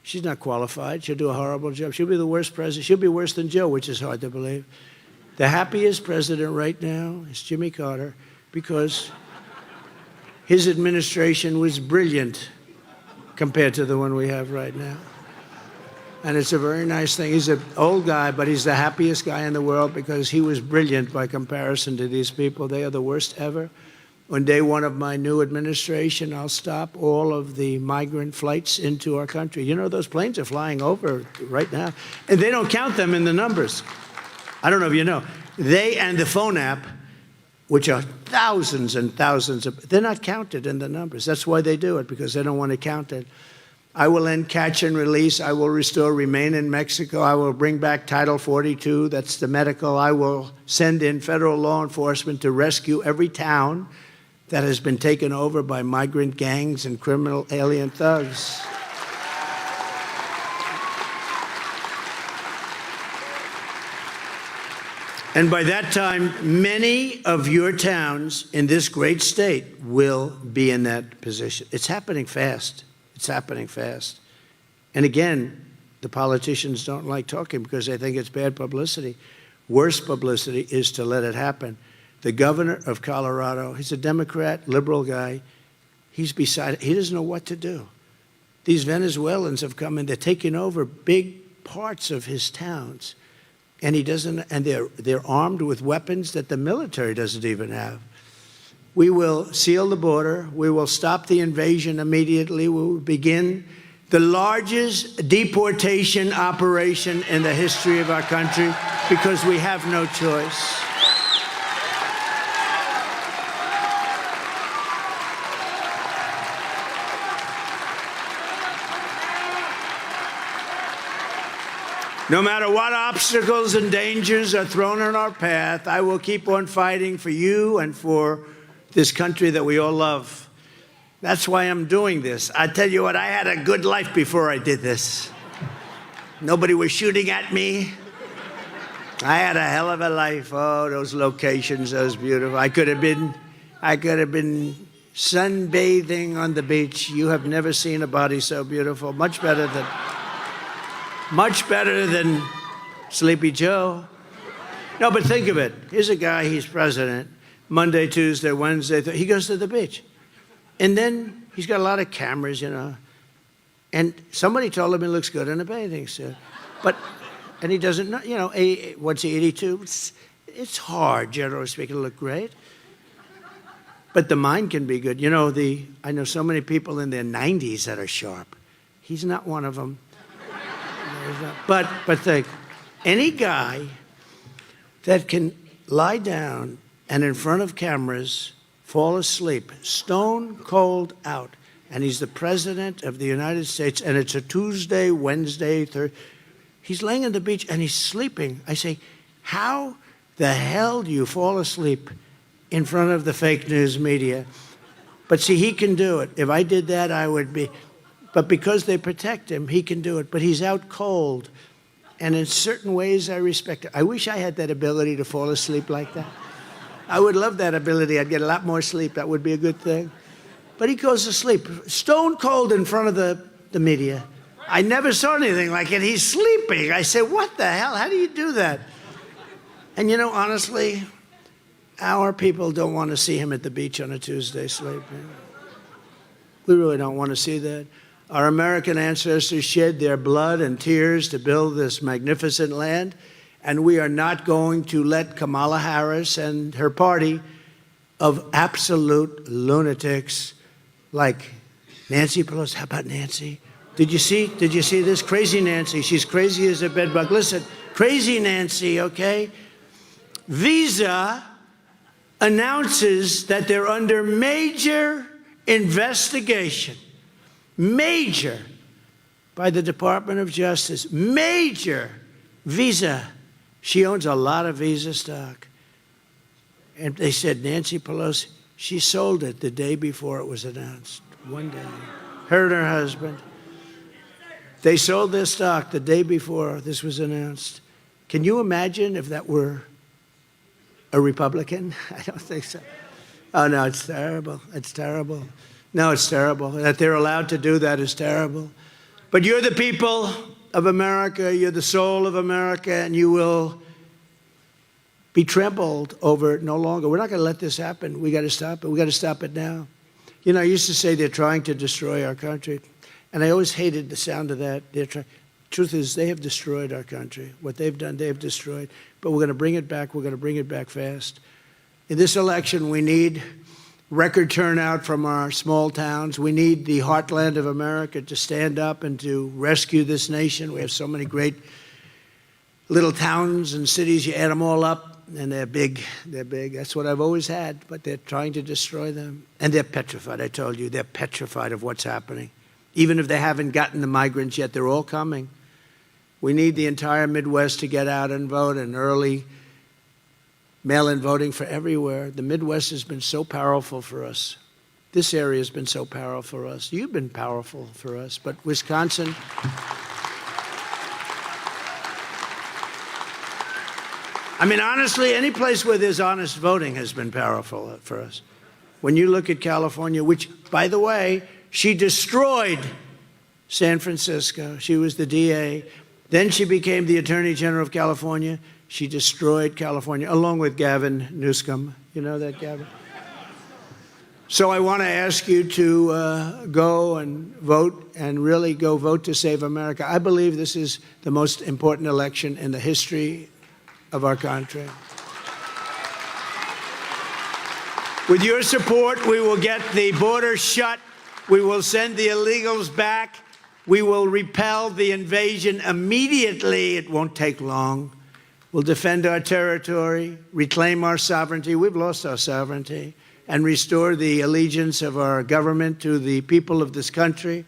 She's not qualified. She'll do a horrible job. She'll be the worst president. She'll be worse than Joe, which is hard to believe. The happiest president right now is Jimmy Carter, because his administration was brilliant compared to the one we have right now. And it's a very nice thing. He's an old guy, but he's the happiest guy in the world because he was brilliant by comparison to these people. They are the worst ever. On day one of my new administration, I'll stop all of the migrant flights into our country. You know, those planes are flying over right now, and they don't count them in the numbers. I don't know if you know. They and the phone app, which are thousands and thousands of, they're not counted in the numbers. That's why they do it, because they don't want to count it. I will end catch and release. I will restore remain in Mexico. I will bring back Title 42, that's the medical. I will send in federal law enforcement to rescue every town that has been taken over by migrant gangs and criminal alien thugs. And by that time, many of your towns in this great state will be in that position. It's happening fast. It's happening fast. And again, the politicians don't like talking because they think it's bad publicity. Worse publicity is to let it happen. The governor of Colorado, he's a Democrat, liberal guy. He's beside it. He doesn't know what to do. These Venezuelans have come in. They're taking over big parts of his towns. And he doesn't, and they're armed with weapons that the military doesn't even have. We will seal the border. We will stop the invasion immediately. We will begin the largest deportation operation in the history of our country because we have no choice. No matter what obstacles and dangers are thrown in our path, I will keep on fighting for you and for this country that we all love. That's why I'm doing this. I tell you what, I had a good life before I did this. Nobody was shooting at me. I had a hell of a life. Oh, those locations, those beautiful. I could have been sunbathing on the beach. You have never seen a body so beautiful. Much better than Sleepy Joe. No, but think of it. Here's a guy, he's president. Monday, Tuesday, Wednesday, he goes to the beach. And then he's got a lot of cameras, you know. And somebody told him he looks good in a bathing suit. And he doesn't know, you know, what's he, 82? It's hard, generally speaking, to look great. But the mind can be good. You know, I know so many people in their 90s that are sharp. He's not one of them. But think, any guy that can lie down and in front of cameras fall asleep, stone cold out, and he's the president of the United States, and it's a Tuesday, Wednesday, Thursday, he's laying on the beach and he's sleeping. I say, how the hell do you fall asleep in front of the fake news media? But see, he can do it. If I did that, I would be. But because they protect him, he can do it. But he's out cold. And in certain ways, I respect it. I wish I had that ability to fall asleep like that. I would love that ability. I'd get a lot more sleep. That would be a good thing. But he goes to sleep, stone cold in front of the media. I never saw anything like it. He's sleeping. I say, what the hell? How do you do that? And you know, honestly, our people don't want to see him at the beach on a Tuesday sleeping. We really don't want to see that. Our American ancestors shed their blood and tears to build this magnificent land, and we are not going to let Kamala Harris and her party of absolute lunatics like Nancy Pelosi. How about Nancy? Did you see this? Crazy Nancy. She's crazy as a bedbug. Listen, crazy Nancy, okay? Visa announces that they're under major investigation. Major, by the Department of Justice. Major. Visa. She owns a lot of Visa stock. And they said Nancy Pelosi, she sold it the day before it was announced. One day. Her and her husband. They sold their stock the day before this was announced. Can you imagine if that were a Republican? I don't think so. Oh, no, it's terrible. It's terrible. No, it's terrible. That they're allowed to do that is terrible. But you're the people of America. You're the soul of America, and you will be trampled over no longer. We're not going to let this happen. We got to stop it. We got to stop it now. You know, I used to say they're trying to destroy our country, and I always hated the sound of that. Truth is, they have destroyed our country. What they've done, they've destroyed. But we're going to bring it back. We're going to bring it back fast. In this election, we need record turnout from our small towns. We need the heartland of America to stand up and to rescue this nation. We have so many great little towns and cities. You add them all up, and they're big. They're big. That's what I've always had, but they're trying to destroy them. And they're petrified. I told you, they're petrified of what's happening. Even if they haven't gotten the migrants yet, they're all coming. We need the entire Midwest to get out and vote, and early mail-in voting for everywhere. The Midwest has been so powerful for us. This area has been so powerful for us. You've been powerful for us, but Wisconsin... I mean, honestly, any place where there's honest voting has been powerful for us. When you look at California, which, by the way, she destroyed San Francisco. She was the DA. Then she became the Attorney General of California. She destroyed California, along with Gavin Newsom. You know that, Gavin? So I want to ask you to go and vote, and really go vote to save America. I believe this is the most important election in the history of our country. With your support, we will get the border shut. We will send the illegals back. We will repel the invasion immediately. It won't take long. We'll defend our territory, reclaim our sovereignty. We've lost our sovereignty. And restore the allegiance of our government to the people of this country.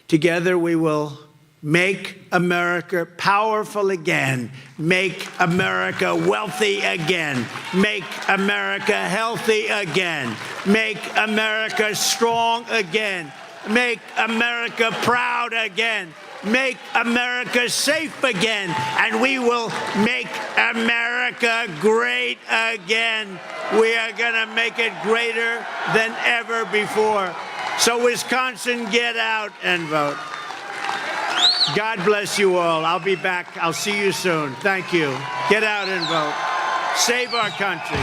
Together, we will make America powerful again. Make America wealthy again. Make America healthy again. Make America strong again. Make America proud again. Make America safe again. And we will make America great again. We are going to make it greater than ever before. So Wisconsin, get out and vote. God bless you all. I'll be back. I'll see you soon. Thank you. Get out and vote. Save our country.